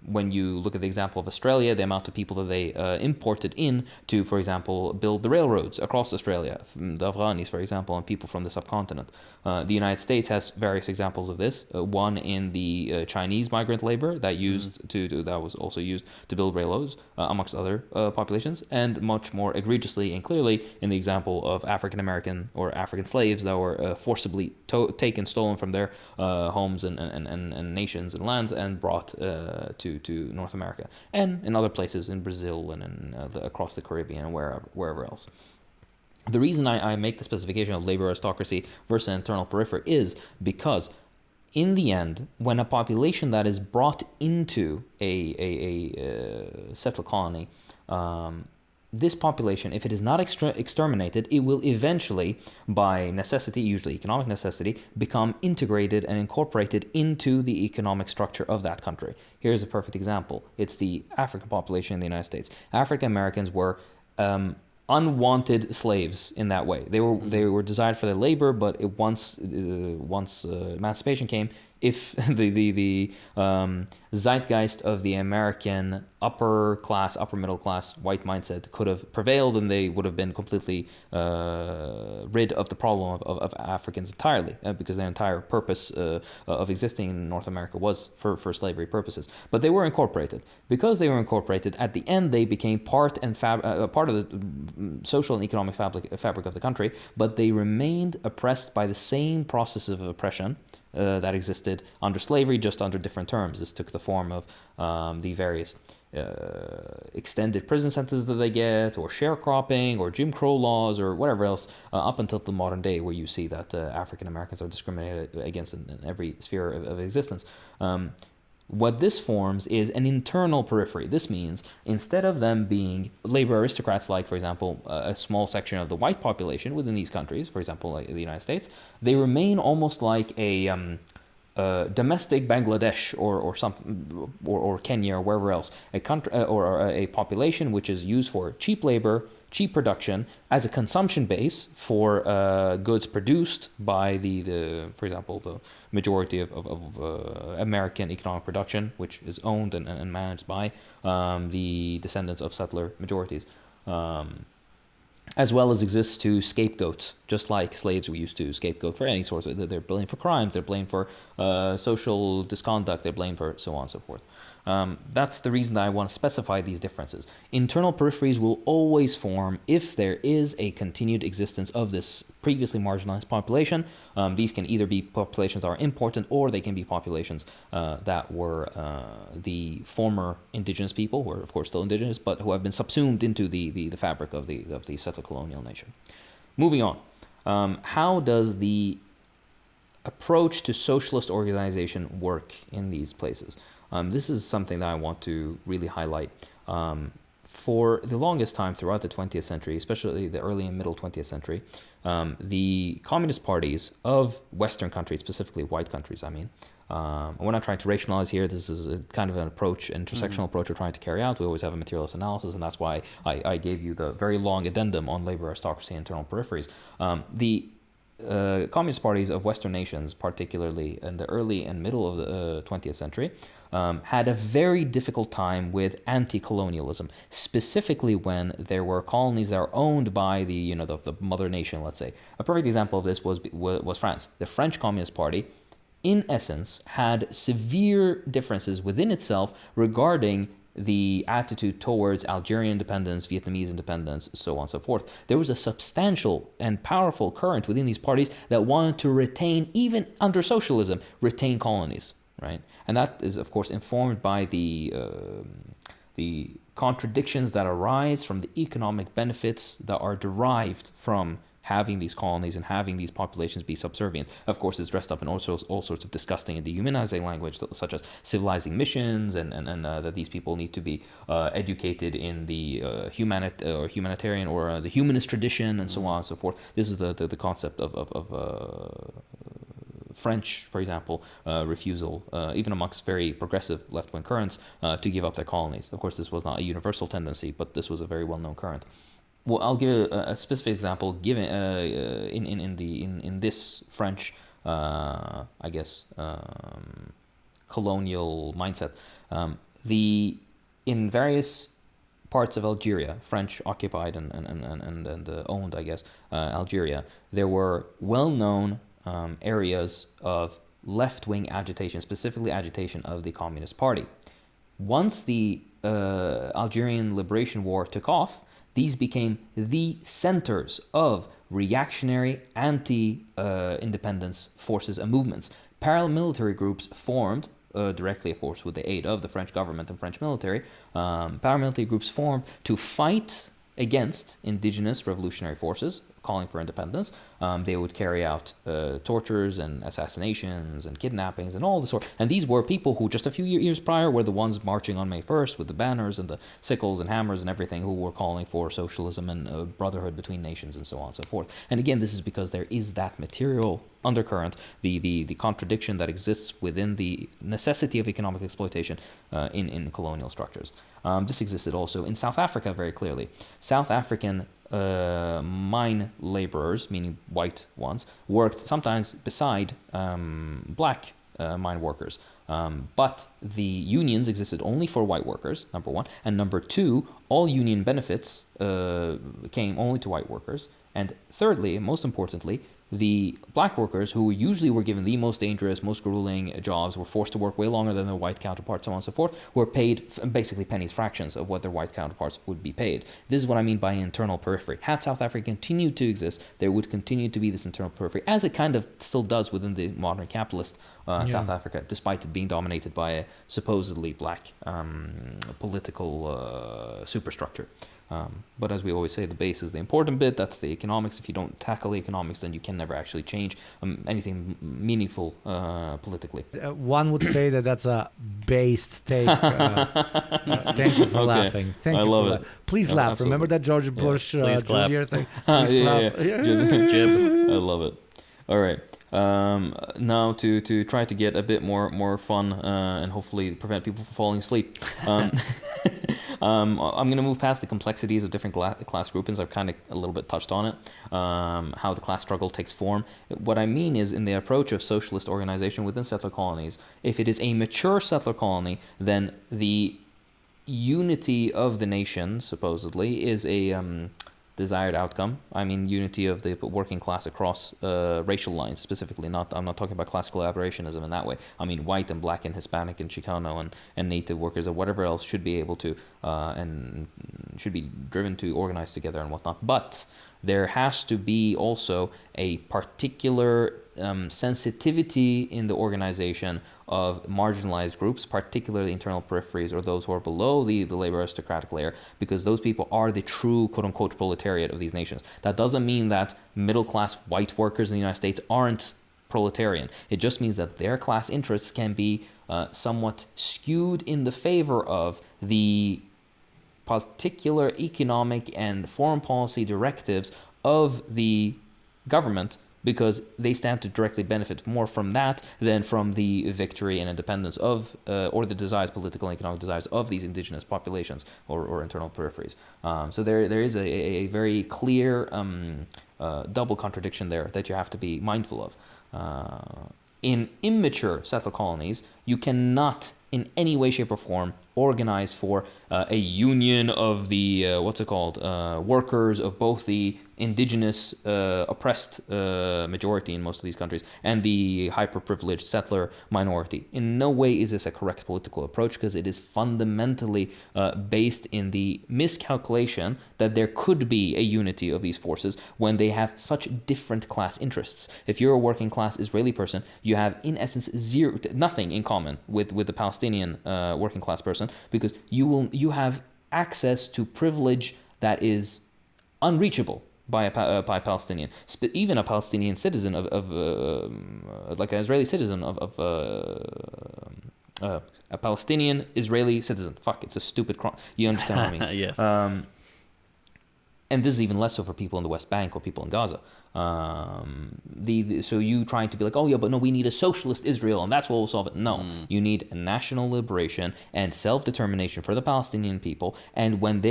When you look at the example of Australia, the amount of people that they imported in to, for example, build the railroads across Australia, the Afghanis, for example, and people from the subcontinent. The United States has various examples of this. One in the Chinese migrant labor that was also used to build railroads, amongst other populations, and much more egregiously and clearly in the example of African American or African slaves that were forcibly taken, stolen from their homes and nations and lands and brought to North America, and in other places in Brazil and across the Caribbean and wherever else. The reason I make the specification of labor aristocracy versus internal periphery is because in the end, when a population that is brought into a settler colony, this population, if it is not exterminated, it will eventually, by necessity, usually economic necessity, become integrated and incorporated into the economic structure of that country. Here's a perfect example. It's the African population in the United States. African Americans were unwanted slaves in that way. They were designed for their labor, but once emancipation came, if the zeitgeist of the American upper middle class white mindset could have prevailed, and they would have been completely rid of the problem of Africans entirely, because their entire purpose of existing in North America was for slavery purposes. But they were incorporated. Because they were incorporated, at the end they became part of the social and economic fabric of the country, but they remained oppressed by the same processes of oppression that existed under slavery, just under different terms. This took the form of the various extended prison sentences that they get, or sharecropping, or Jim Crow laws, or whatever else, up until the modern day, where you see that African Americans are discriminated against in every sphere of existence. What this forms is an internal periphery. This means instead of them being labor aristocrats, like, for example, a small section of the white population within these countries, for example, like the United States, they remain almost like a domestic Bangladesh or something, or Kenya or wherever else, a country or a population which is used for cheap labor, cheap production as a consumption base for goods produced by for example, the majority of American economic production, which is owned and managed by the descendants of settler majorities. As well as exists to scapegoat, just like slaves we used to scapegoat for any sorts of, they're blamed for crimes, they're blamed for social misconduct, they're blamed for so on and so forth. That's the reason that I want to specify these differences. Internal peripheries will always form if there is a continued existence of this previously marginalized population. These can either be populations that are important, or they can be populations that were the former indigenous people, who are of course still indigenous, but who have been subsumed into the fabric of the settler colonial nation. Moving on, how does the approach to socialist organization work in these places? This is something that I want to really highlight. For the longest time throughout the 20th century, especially the early and middle 20th century, the communist parties of Western countries, specifically white countries, we're not trying to rationalize here. This is a kind of an approach, intersectional approach we're trying to carry out. We always have a materialist analysis, and that's why I gave you the very long addendum on labor aristocracy and internal peripheries. The communist parties of Western nations, particularly in the early and middle of the 20th century, had a very difficult time with anti-colonialism, specifically when there were colonies that are owned by the mother nation, let's say. A perfect example of this was France. The French Communist Party, in essence, had severe differences within itself regarding the attitude towards Algerian independence, Vietnamese independence, so on and so forth. There was a substantial and powerful current within these parties that wanted to retain, even under socialism, retain colonies, right? And that is, of course, informed by the contradictions that arise from the economic benefits that are derived from having these colonies and having these populations be subservient. Of course, it's dressed up in all sorts of disgusting and dehumanizing language, such as civilizing missions and that these people need to be educated in the humanitarian or the humanist tradition and so on and so forth. This is the concept of French, for example, refusal, even amongst very progressive left-wing currents, to give up their colonies. Of course, this was not a universal tendency, but this was a very well-known current. Well, I'll give a specific example. Given in this French, colonial mindset, in various parts of Algeria, French occupied and owned, Algeria, there were well-known areas of left-wing agitation, specifically agitation of the Communist Party. Once the Algerian Liberation War took off, these became the centers of reactionary anti-independence forces and movements. Paramilitary groups formed, directly, of course, with the aid of the French government and French military. Paramilitary groups formed to fight against indigenous revolutionary forces calling for independence. They would carry out tortures and assassinations and kidnappings and all the sort. And these were people who just a few years prior were the ones marching on May 1st with the banners and the sickles and hammers and everything, who were calling for socialism and brotherhood between nations and so on and so forth. And again, this is because there is that material undercurrent, the contradiction that exists within the necessity of economic exploitation in colonial structures. This existed also in South Africa very clearly. South African mine laborers, meaning white ones, worked sometimes beside black mine workers. But the unions existed only for white workers, number one. And number two, all union benefits came only to white workers. And thirdly, most importantly, the black workers, who usually were given the most dangerous, most grueling jobs, were forced to work way longer than their white counterparts, so on and so forth, were paid basically pennies fractions of what their white counterparts would be paid. This is what I mean by internal periphery. Had South Africa continued to exist, there would continue to be this internal periphery, as it kind of still does within the modern capitalist South Africa, despite it being dominated by a supposedly black political superstructure. But as we always say, the base is the important bit. That's the economics. If you don't tackle the economics, then you can never actually change anything meaningful politically. One would say that that's a based take. Thank you for laughing. Thank you. I love it. Please laugh. Absolutely. Remember that George Bush Jr. thing? Please clap. Jib. I love it. All right. Now to try to get a bit more fun and hopefully prevent people from falling asleep. I'm going to move past the complexities of different class groupings. I've kind of a little bit touched on it, how the class struggle takes form. What I mean is, in the approach of socialist organization within settler colonies, if it is a mature settler colony, then the unity of the nation, supposedly, is a desired outcome. I mean, unity of the working class across racial lines, specifically. I'm not talking about class collaborationism in that way. I mean, white and black and Hispanic and Chicano and native workers or whatever else should be able to and should be driven to organize together and whatnot. But there has to be also a particular sensitivity in the organization of marginalized groups, particularly internal peripheries or those who are below the labor aristocratic layer, because those people are the true quote-unquote proletariat of these nations. That doesn't mean that middle-class white workers in the United States aren't proletarian. It just means that their class interests can be somewhat skewed in the favor of the particular economic and foreign policy directives of the government because they stand to directly benefit more from that than from the victory and independence of, or the desires, political and economic desires of these indigenous populations or internal peripheries. So there is a very clear double contradiction there that you have to be mindful of. In immature settler colonies, you cannot in any way, shape, or form organize for a union of the workers of both the indigenous oppressed majority in most of these countries and the hyper-privileged settler minority. In no way is this a correct political approach, because it is fundamentally based in the miscalculation that there could be a unity of these forces when they have such different class interests. If you're a working class Israeli person, you have in essence nothing in common with the Palestinian working class person, because you have access to privilege that is unreachable by a Palestinian, even a Palestinian citizen like an Israeli citizen a Palestinian Israeli citizen. Fuck, it's a stupid crime. You understand what I mean? Yes. And this is even less so for people in the West Bank or people in Gaza. So you trying to be like, oh yeah, but no, we need a socialist Israel and that's what will solve it. No, you need a national liberation and self-determination for the Palestinian people. And when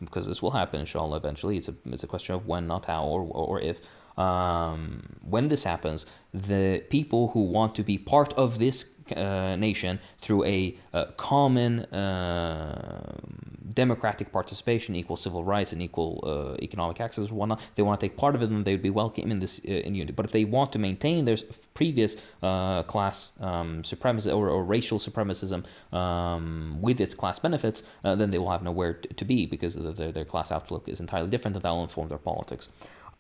because this will happen, inshallah, eventually, it's a question of when, not how, or if. When this happens, the people who want to be part of this nation through a common democratic participation, equal civil rights, and equal economic access, and whatnot, they want to take part of it, and they would be welcome in this in unity. But if they want to maintain their previous class supremacy or racial supremacism with its class benefits, then they will have nowhere to be, because their class outlook is entirely different, and that will inform their politics.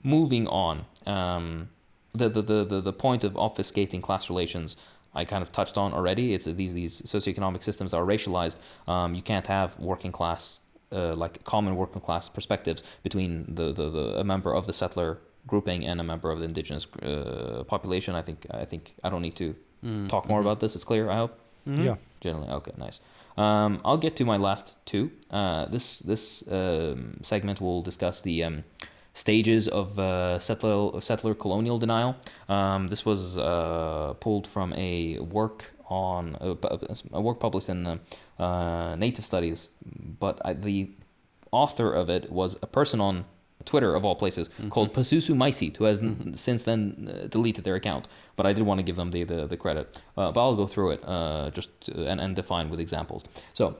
Moving on, the point of obfuscating class relations I kind of touched on already. It's these socioeconomic systems that are racialized. You can't have working class, like common working class perspectives between a member of the settler grouping and a member of the indigenous population. I think I don't need to talk more about this. It's clear, I hope. Mm-hmm. Yeah. Generally, okay, nice. I'll get to my last two. This segment will discuss the stages of settler colonial denial. This was pulled from a work published in Native Studies, but the author of it was a person on Twitter, of all places, called Pasusu Maisi, who has since then deleted their account. But I did want to give them the credit. But I'll go through it and define with examples. So,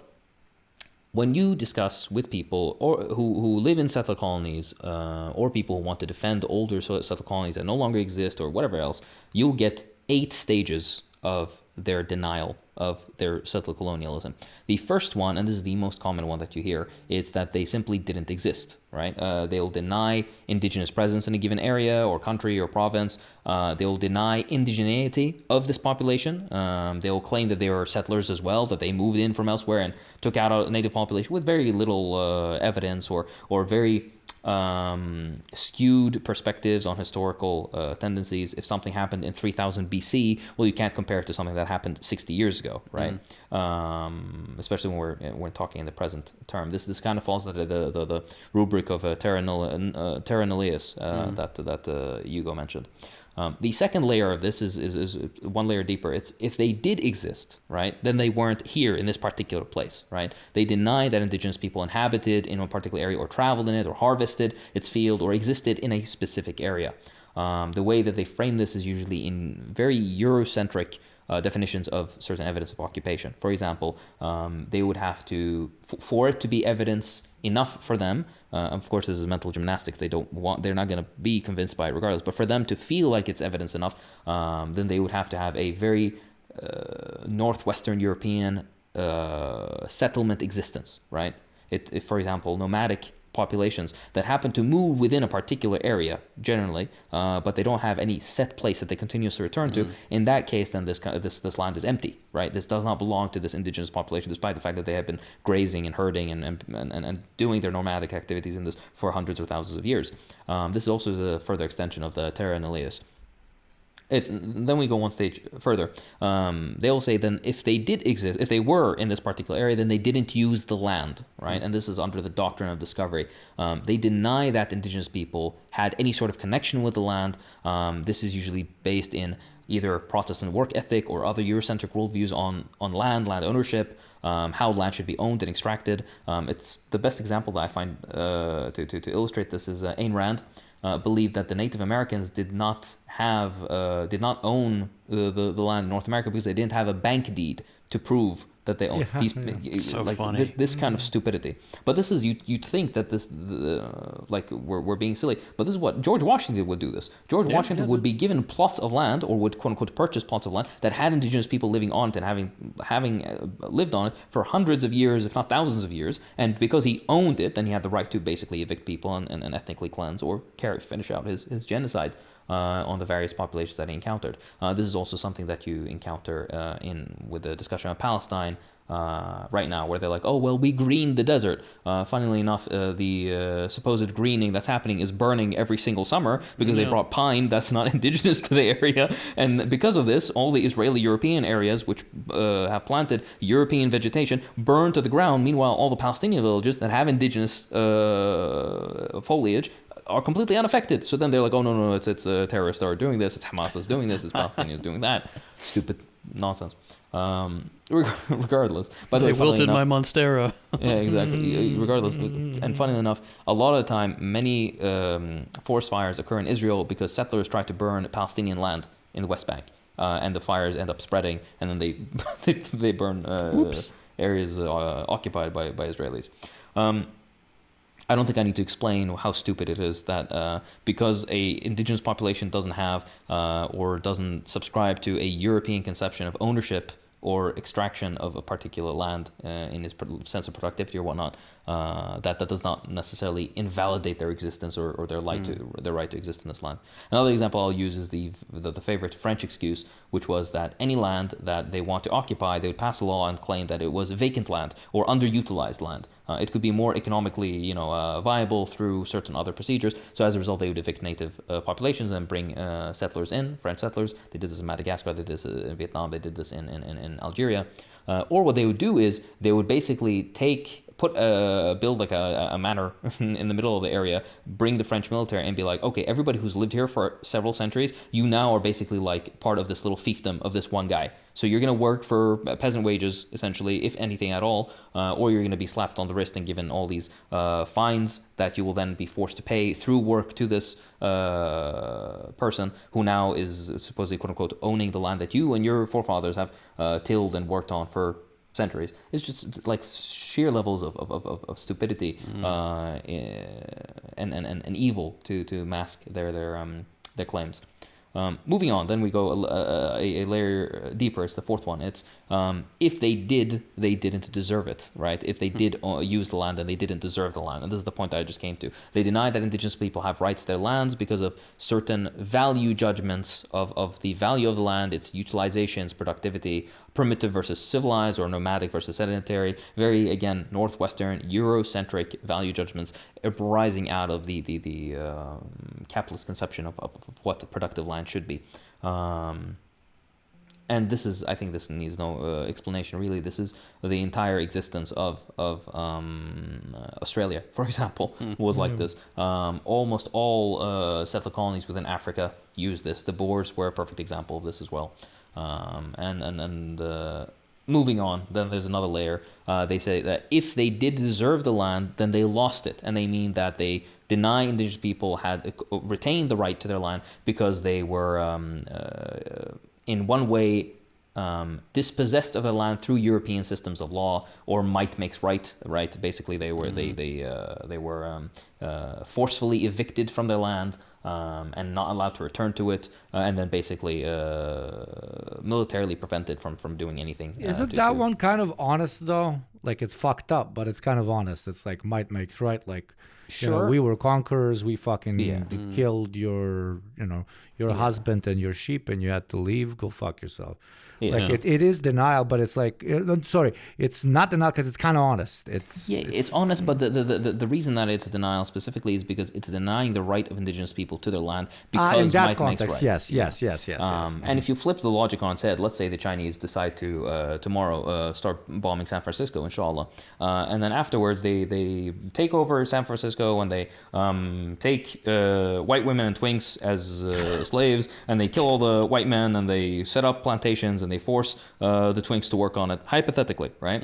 when you discuss with people who live in settler colonies or people who want to defend older settler colonies that no longer exist or whatever else, you'll get 8 stages of their denial of their settler colonialism. The first one, and this is the most common one that you hear, is that they simply didn't exist, right? They'll deny indigenous presence in a given area or country or province. They'll deny indigeneity of this population. They'll claim that they were settlers as well, that they moved in from elsewhere and took out a native population with very little evidence or very skewed perspectives on historical tendencies. If something happened in 3000 BC, well, you can't compare it to something that happened 60 years ago, right? Especially when we're talking in the present term. This kind of falls under the rubric of terra nullius that Hugo mentioned. The second layer of this is one layer deeper. It's if they did exist, right, then they weren't here in this particular place, right? They deny that indigenous people inhabited in a particular area or traveled in it or harvested its field or existed in a specific area. The way that they frame this is usually in very Eurocentric definitions of certain evidence of occupation. For example, they would have to, for it to be evidence enough for them, of course this is mental gymnastics, they're not going to be convinced by it regardless, but for them to feel like it's evidence enough, then they would have to have a very northwestern European settlement existence, right? For example, nomadic populations that happen to move within a particular area generally, but they don't have any set place that they continuously return to. In that case, then this land is empty, right? This does not belong to this indigenous population, despite the fact that they have been grazing and herding and doing their nomadic activities in this for hundreds or thousands of years. This also is a further extension of the terra nullius. then we go one stage further. They'll say then if they did exist, if they were in this particular area, then they didn't use the land, right? And this is under the doctrine of discovery. They deny that indigenous people had any sort of connection with the land. This is usually based in either Protestant work ethic or other Eurocentric worldviews on land ownership, how land should be owned and extracted. It's the best example that I find to illustrate this is Ayn Rand. Believed that the Native Americans did not own the land in North America because they didn't have a bank deed to prove that they own So like funny. this kind of stupidity. But this is you'd think that we're being silly, but this is what George Washington would do. This George Washington would be given plots of land, or would quote unquote purchase plots of land that had indigenous people living on it and having lived on it for hundreds of years, if not thousands of years. And because he owned it, then he had the right to basically evict people and ethnically cleanse or finish out his genocide on the various populations that he encountered. This is also something that you encounter with the discussion of Palestine right now, where they're like, oh, well, we greened the desert. Funnily enough, the supposed greening that's happening is burning every single summer because they brought pine that's not indigenous to the area. And because of this, all the Israeli-European areas, which have planted European vegetation, burn to the ground. Meanwhile, all the Palestinian villages that have indigenous foliage are completely unaffected. So then they're like, oh, no, it's terrorists that are doing this, it's Hamas that's doing this, it's Palestinians doing that. Stupid nonsense. Regardless. By the way, They wilted enough, my Monstera. yeah, exactly. Regardless. And funnily enough, a lot of the time, many forest fires occur in Israel because settlers try to burn Palestinian land in the West Bank. And the fires end up spreading, and then they burn areas occupied by Israelis. I don't think I need to explain how stupid it is that because a indigenous population doesn't have or doesn't subscribe to a European conception of ownership or extraction of a particular land in its sense of productivity or whatnot, that does not necessarily invalidate their existence or their right to exist in this land. Another example I'll use is the favorite French excuse, which was that any land that they want to occupy, they would pass a law and claim that it was vacant land or underutilized land. It could be more economically, viable through certain other procedures. So as a result, they would evict native populations and bring settlers in, French settlers. They did this in Madagascar. They did this in Vietnam. They did this in Algeria. Or what they would do is they would basically build like a manor in the middle of the area, bring the French military and be like, okay, everybody who's lived here for several centuries, you now are basically like part of this little fiefdom of this one guy. So you're going to work for peasant wages, essentially, if anything at all, or you're going to be slapped on the wrist and given all these fines that you will then be forced to pay through work to this person who now is supposedly, quote unquote, owning the land that you and your forefathers have tilled and worked on for centuries. It's just like sheer levels of stupidity and evil to mask their claims. Moving on, then we go a layer deeper. It's the fourth one. It's if they didn't deserve it, right? If they did use the land, then they didn't deserve the land. And this is the point that I just came to. They deny that indigenous people have rights to their lands because of certain value judgments of the value of the land, its utilization, its productivity, primitive versus civilized, or nomadic versus sedentary. Very, again, Northwestern, Eurocentric value judgments arising out of the capitalist conception of what the productive land should be. And this is, I think this needs no explanation, really. This is the entire existence of Australia, for example, was like this. Almost all settler colonies within Africa use this. The Boers were a perfect example of this as well. Moving on, then there's another layer. They say that if they did deserve the land, then they lost it. And they mean that they deny indigenous people had retained the right to their land because they were in one way dispossessed of the land through European systems of law, or might makes right. Basically, they were they were forcefully evicted from their land and not allowed to return to it, and then basically militarily prevented from doing anything. Isn't that one kind of honest though? like it's fucked up, but it's kind of honest. It's like might makes right. Like, Sure. we were conquerors. We fucking Yeah. killed your husband and your sheep, and you had to leave. Go fuck yourself. Yeah. Like it is denial, but it's like sorry, it's not denial because it's kind of honest. It's honest, but the reason that it's denial specifically is because it's denying the right of indigenous people to their land because in that might context, makes right. yes. And if you flip the logic on its head, let's say the Chinese decide to tomorrow start bombing San Francisco, inshallah, and then afterwards they take over San Francisco and they take white women and twinks as slaves, and they kill all the white men, and they set up plantations, and they force the twinks to work on it, hypothetically, right?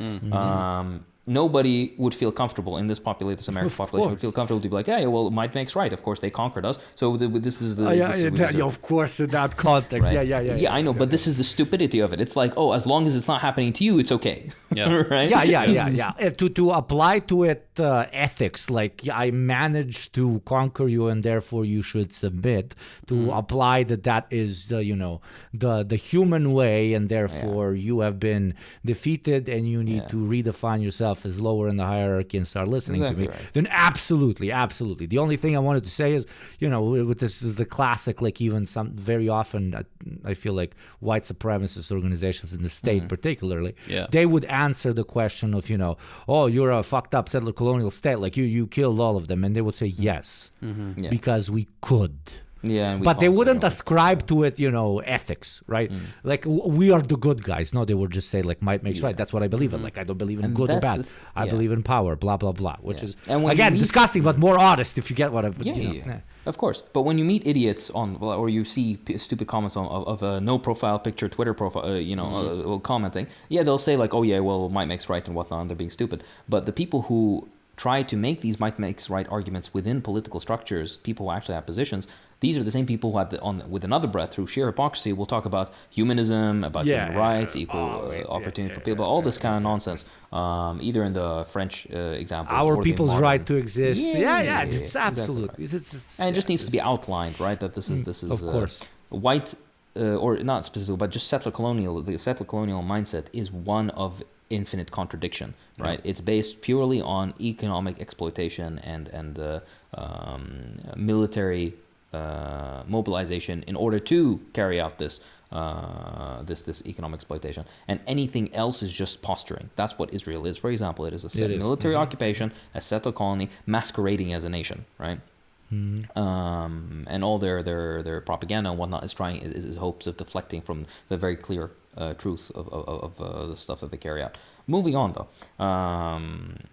Nobody would feel comfortable in this American population would feel comfortable to be like, yeah, well, might makes right. Of course, they conquered us, so this is the of course, in that context, right? yeah. I know, but this is the stupidity of it. It's like, oh, as long as it's not happening to you, it's okay. Yeah. Right? Yeah. To apply to it ethics, like I managed to conquer you, and therefore you should submit. To apply that is the human way, and therefore you have been defeated, and you need to redefine yourself as lower in the hierarchy and start listening to me. Right. Then absolutely. The only thing I wanted to say is, with this is the classic, like even some very often I feel like white supremacist organizations in the state particularly, they would answer the question of, oh, you're a fucked up settler colonial state, like you killed all of them, and they would say yes, because we could. Yeah, but they wouldn't ascribe to it, ethics, right? Like we are the good guys. No, they would just say like might makes right. That's what I believe in. Like I don't believe in good or bad. I believe in power. Blah blah blah. Which is again disgusting, but more honest if you get what I. Of course. But when you meet idiots or you see stupid comments of a no profile picture Twitter profile, commenting, they'll say like, oh yeah, well might makes right and whatnot, and they're being stupid. But the people who try to make these might makes right arguments within political structures, people who actually have positions, these are the same people who, with another breath, through sheer hypocrisy, will talk about humanism, about human rights, equal opportunity for people, all this kind of nonsense. Either in the French example, our people's right to exist. It's absolutely. Exactly right. And it just needs to be outlined, right? That this is of course white, or not specifically, but just settler colonial. The settler colonial mindset is one of infinite contradiction, right? It's based purely on economic exploitation and military mobilization in order to carry out this economic exploitation, and anything else is just posturing. That's what Israel is. For example, it is a military occupation, a settler colony masquerading as a nation, right? And all their propaganda and whatnot is hopes of deflecting from the very clear truth of the stuff that they carry out. Moving on though, and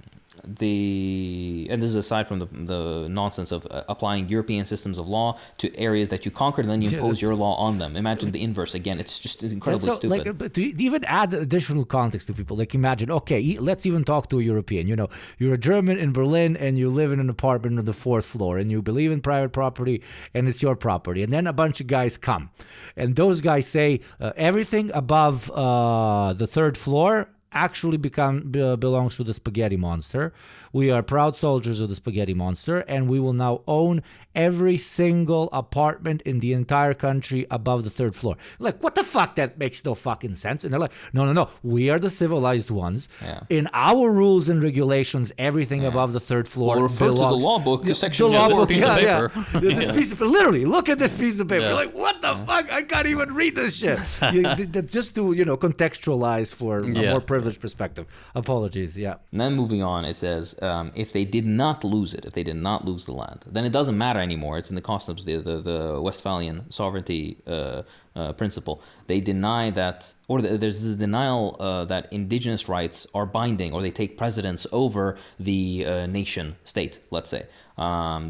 this is aside from the nonsense of applying European systems of law to areas that you conquered and then you impose your law on them. Imagine the inverse again. It's just incredibly stupid. Like, but to even add additional context to people, like imagine, okay, let's even talk to a European. You're a German in Berlin and you live in an apartment on the 4th floor and you believe in private property and it's your property. And then a bunch of guys come and those guys say everything above the 3rd floor actually belongs to the spaghetti monster. We are proud soldiers of the spaghetti monster, and we will now own every single apartment in the entire country above the 3rd floor. Like, what the fuck? That makes no fucking sense. And they're like, no. We are the civilized ones. Yeah. In our rules and regulations, everything above the 3rd floor refer belongs to the law book, the section of this piece of paper. This piece of, literally, look at this piece of paper. You're like, what the fuck? I can't even read this shit. Just to, contextualize for a more privileged perspective. Apologies, And then moving on, it says, if they did not lose it, if they did not lose the land, then it doesn't matter anymore. It's in the concept of the Westphalian sovereignty principle. They deny that, or there's this denial that indigenous rights are binding, or they take precedence over the nation state, let's say.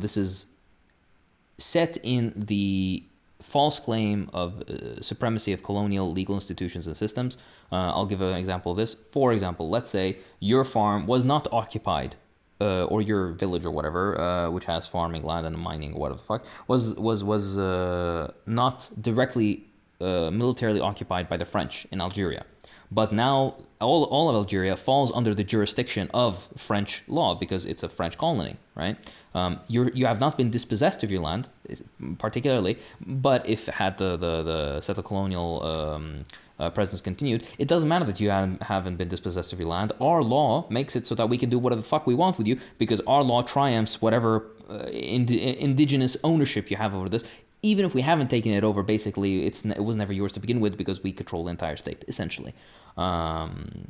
This is set in the false claim of supremacy of colonial legal institutions and systems. I'll give an example of this. For example, let's say your farm was not occupied, or your village or whatever, which has farming land and mining or whatever the fuck, was not directly militarily occupied by the French in Algeria. But now all of Algeria falls under the jurisdiction of French law because it's a French colony, right? You have not been dispossessed of your land, particularly, but if had the settler colonial presence continued, it doesn't matter that you haven't been dispossessed of your land. Our law makes it so that we can do whatever the fuck we want with you, because our law triumphs whatever indigenous ownership you have over this. Even if we haven't taken it over, basically, it was never yours to begin with, because we control the entire state, essentially.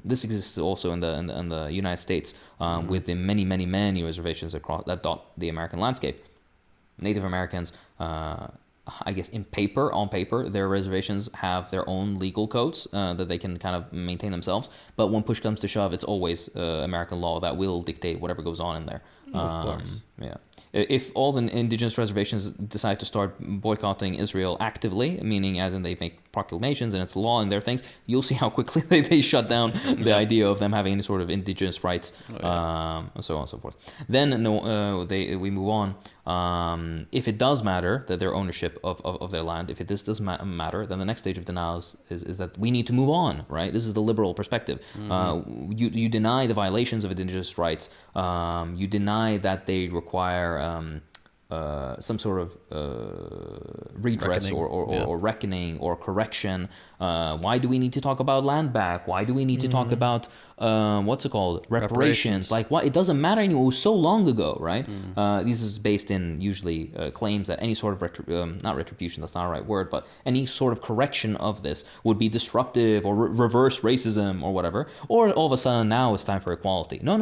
This exists also in the United States, with the many reservations across that dot the American landscape. Native Americans, I guess on paper, their reservations have their own legal codes that they can kind of maintain themselves. But when push comes to shove, it's always American law that will dictate whatever goes on in there. Of course. Yeah. If all the indigenous reservations decide to start boycotting Israel actively, meaning as in they make proclamations and it's law and their things, you'll see how quickly they shut down the idea of them having any sort of indigenous rights, and so on and so forth. Then we move on. If it does matter that their ownership of their land, if this does matter, then the next stage of denial is that we need to move on, right? This is the liberal perspective. You deny the violations of indigenous rights. You deny that they require some sort of redress or reckoning or correction. Why do we need to talk about land back? Why do we need to talk about reparations? Like, what? It doesn't matter anymore. It was so long ago, right? This is based in usually claims that any sort of not retribution, that's not the right word, but any sort of correction of this would be disruptive or reverse racism or whatever. Or all of a sudden now it's time for equality. No.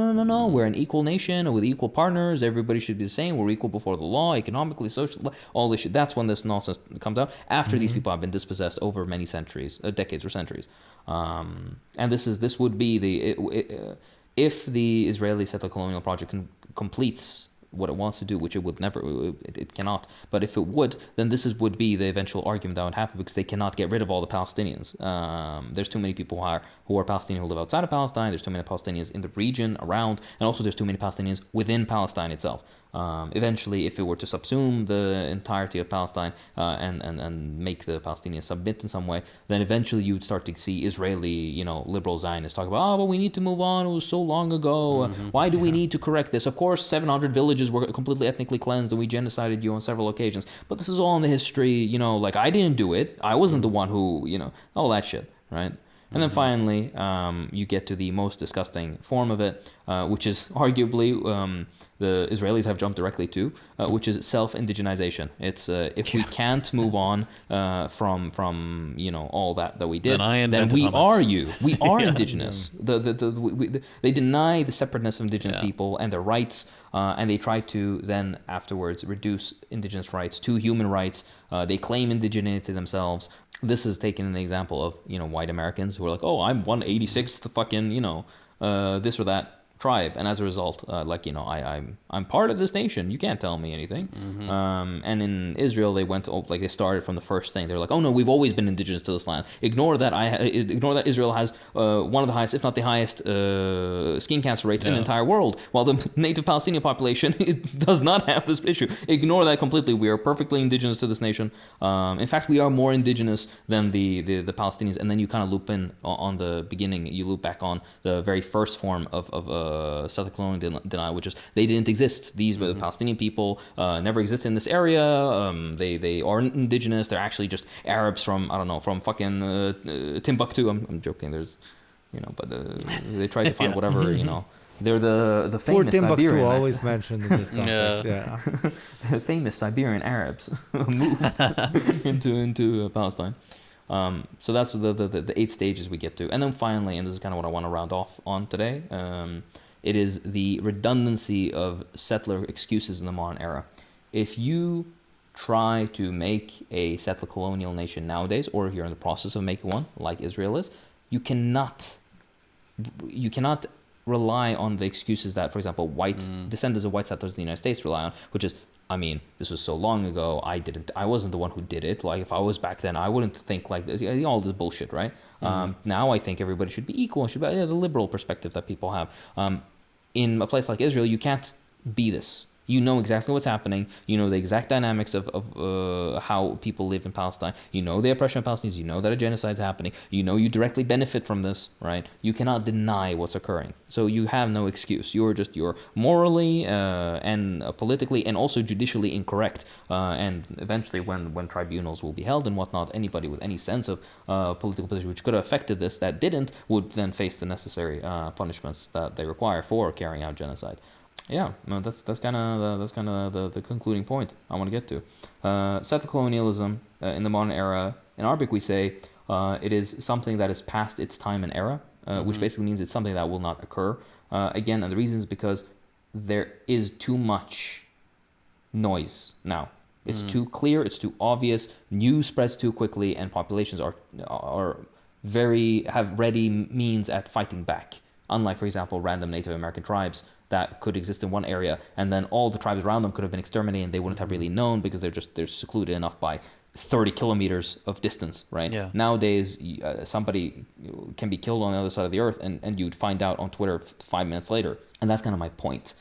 We're an equal nation with equal partners. Everybody should be the same. We're equal before the law, economically, socially, all this shit. That's when this nonsense comes out, after these people have been dispossessed over many centuries, decades or centuries. And this would be if the Israeli settler colonial project completes what it wants to do, which it would never, it cannot. But if it would, then would be the eventual argument that would happen, because they cannot get rid of all the Palestinians. There's too many people who are Palestinian who live outside of Palestine. There's too many Palestinians in the region around, and also there's too many Palestinians within Palestine itself. Eventually, if it were to subsume the entirety of Palestine and make the Palestinians submit in some way, then eventually you would start to see Israeli, liberal Zionists talk about, we need to move on. It was so long ago. Why do we need to correct this? Of course, 700 villages were completely ethnically cleansed, and we genocided you on several occasions. But this is all in the history. Like, I didn't do it. I wasn't the one who, all that shit, right? And then finally, you get to the most disgusting form of it, which is arguably the Israelis have jumped directly to, which is self-indigenization. It's if we can't move on from all that we did, then we are you. We are indigenous. They deny the separateness of indigenous people and their rights, and they try to then afterwards reduce indigenous rights to human rights. They claim indigeneity to themselves. This is taken in the example of white Americans who are like, I'm 186th fucking this or that tribe, and as a result, I'm part of this nation. You can't tell me anything. And in Israel, they they started from the first thing. They're like, no, we've always been indigenous to this land. Ignore that Israel has one of the highest, if not the highest, skin cancer rates in the entire world, while the native Palestinian population does not have this issue. Ignore that completely. We are perfectly indigenous to this nation. In fact, we are more indigenous than the Palestinians. And then you kind of loop in on the beginning. You loop back on the very first form of settler colonial denial, which is they didn't exist. These were the Palestinian people, never existed in this area. They aren't indigenous. They're actually just Arabs from fucking Timbuktu. I'm joking. There's, but they try to find whatever, They're the famous Timbuktu Siberian. always mentioned in this context. Yeah. Famous Siberian Arabs moved into Palestine. So that's the 8 stages we get to. And then finally, and this is kind of what I want to round off on today, it is the redundancy of settler excuses in the modern era. If you try to make a settler colonial nation nowadays, or if you're in the process of making one, like Israel is, you cannot rely on the excuses that, for example, descendants of white settlers in the United States rely on, which is, this was so long ago, I wasn't the one who did it. Like, if I was back then, I wouldn't think like this. All this bullshit, right? Now I think everybody should be equal. The liberal perspective that people have. In a place like Israel, you can't be this. You know exactly what's happening. You know the exact dynamics of how people live in Palestine. You know the oppression of Palestinians. You know that a genocide is happening. You know you directly benefit from this, right? You cannot deny what's occurring. So you have no excuse. You're morally and politically and also judicially incorrect. And eventually, when tribunals will be held and whatnot, anybody with any sense of political position which could have affected this that didn't would then face the necessary punishments that they require for carrying out genocide. Yeah, no, that's kind of the concluding point I want to get to. Settler colonialism in the modern era. In Arabic, we say it is something that is past its time and era, which basically means it's something that will not occur again. And the reason is because there is too much noise now. It's too clear. It's too obvious. News spreads too quickly, and populations have ready means at fighting back. Unlike, for example, random Native American tribes that could exist in one area, and then all the tribes around them could have been exterminated, and they wouldn't have really known because they're secluded enough by 30 kilometers of distance, right? Yeah. Nowadays, somebody can be killed on the other side of the earth, and you'd find out on Twitter 5 minutes later. And that's kind of my point.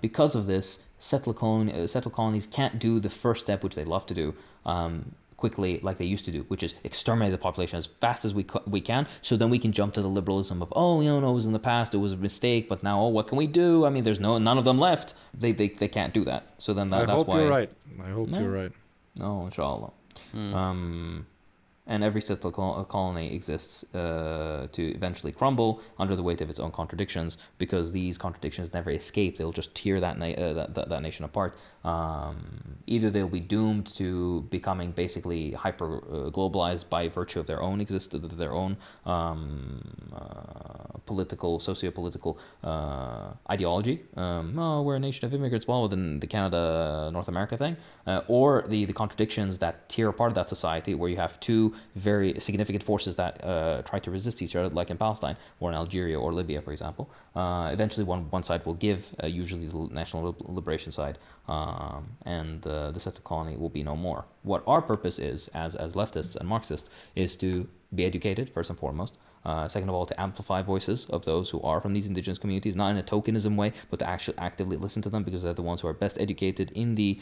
Because of this, settler colonies can't do the first step, which they love to do, quickly like they used to do, which is exterminate the population as fast as we can, so then we can jump to the liberalism of, no, it was in the past, it was a mistake, but now, what can we do? I mean, there's none of them left. They can't do that. So then that's why... You're right. I hope you're right. No, inshallah. And every settler colony exists to eventually crumble under the weight of its own contradictions, because these contradictions never escape. They'll just tear that nation apart. Either they'll be doomed to becoming basically hyper globalized by virtue of their own existence, their own socio-political ideology. We're a nation of immigrants, well, within the Canada, North America thing, or the contradictions that tear apart that society, where you have two very significant forces that try to resist each other, like in Palestine or in Algeria or Libya, for example. Eventually, one side will give, usually the National Liberation side, and the settler colony will be no more. What our purpose is, as leftists and Marxists, is to be educated, first and foremost. Second of all, to amplify voices of those who are from these indigenous communities, not in a tokenism way, but to actually actively listen to them, because they're the ones who are best educated in the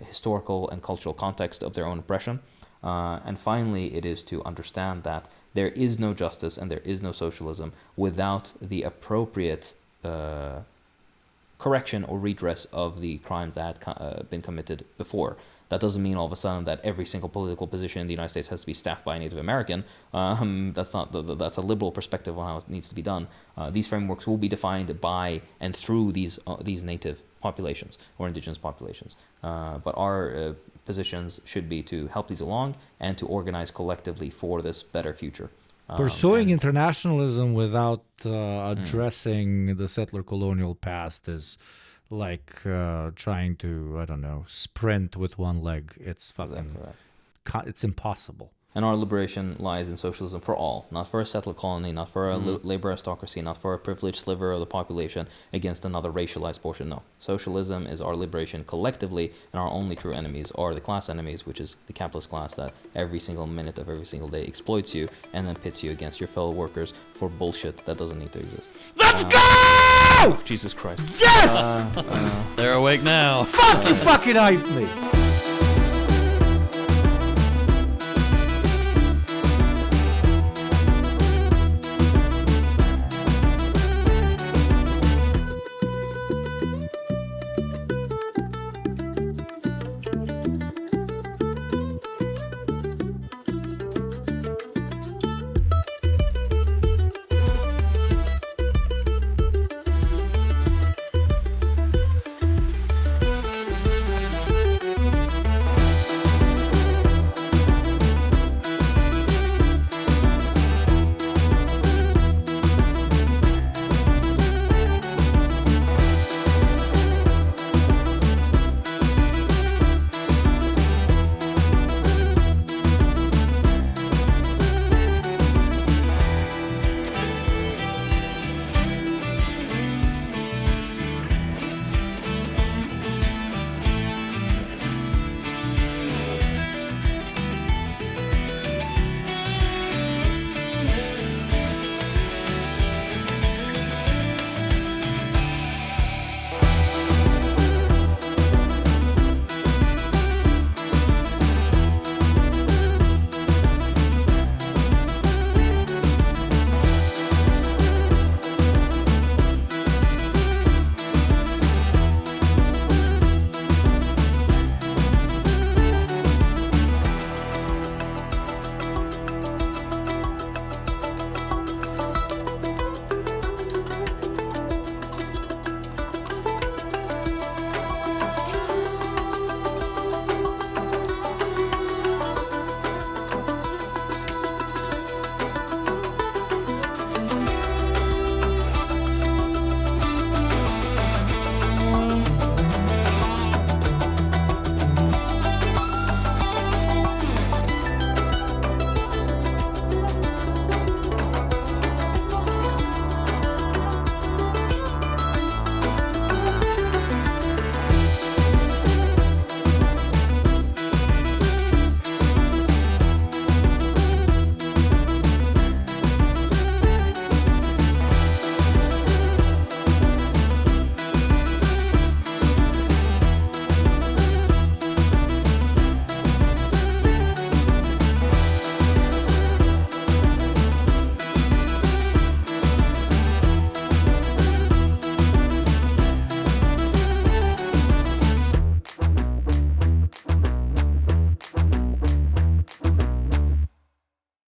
historical and cultural context of their own oppression. And finally, it is to understand that there is no justice and there is no socialism without the appropriate correction or redress of the crimes that had been committed before. That doesn't mean all of a sudden that every single political position in the United States has to be staffed by a Native American. That's a liberal perspective on how it needs to be done. These frameworks will be defined by and through these native populations or indigenous populations. But our positions should be to help these along and to organize collectively for this better future. Pursuing internationalism without addressing the settler colonial past is like trying to, I don't know, sprint with one leg. It's fucking, it's impossible. And our liberation lies in socialism for all, not for a settler colony, not for a labor aristocracy, not for a privileged sliver of the population against another racialized portion. No. Socialism is our liberation collectively, and our only true enemies are the class enemies, which is the capitalist class that every single minute of every single day exploits you and then pits you against your fellow workers for bullshit that doesn't need to exist. Let's go! Jesus Christ. Yes! They're awake now. Fuck, you fucking hyped me.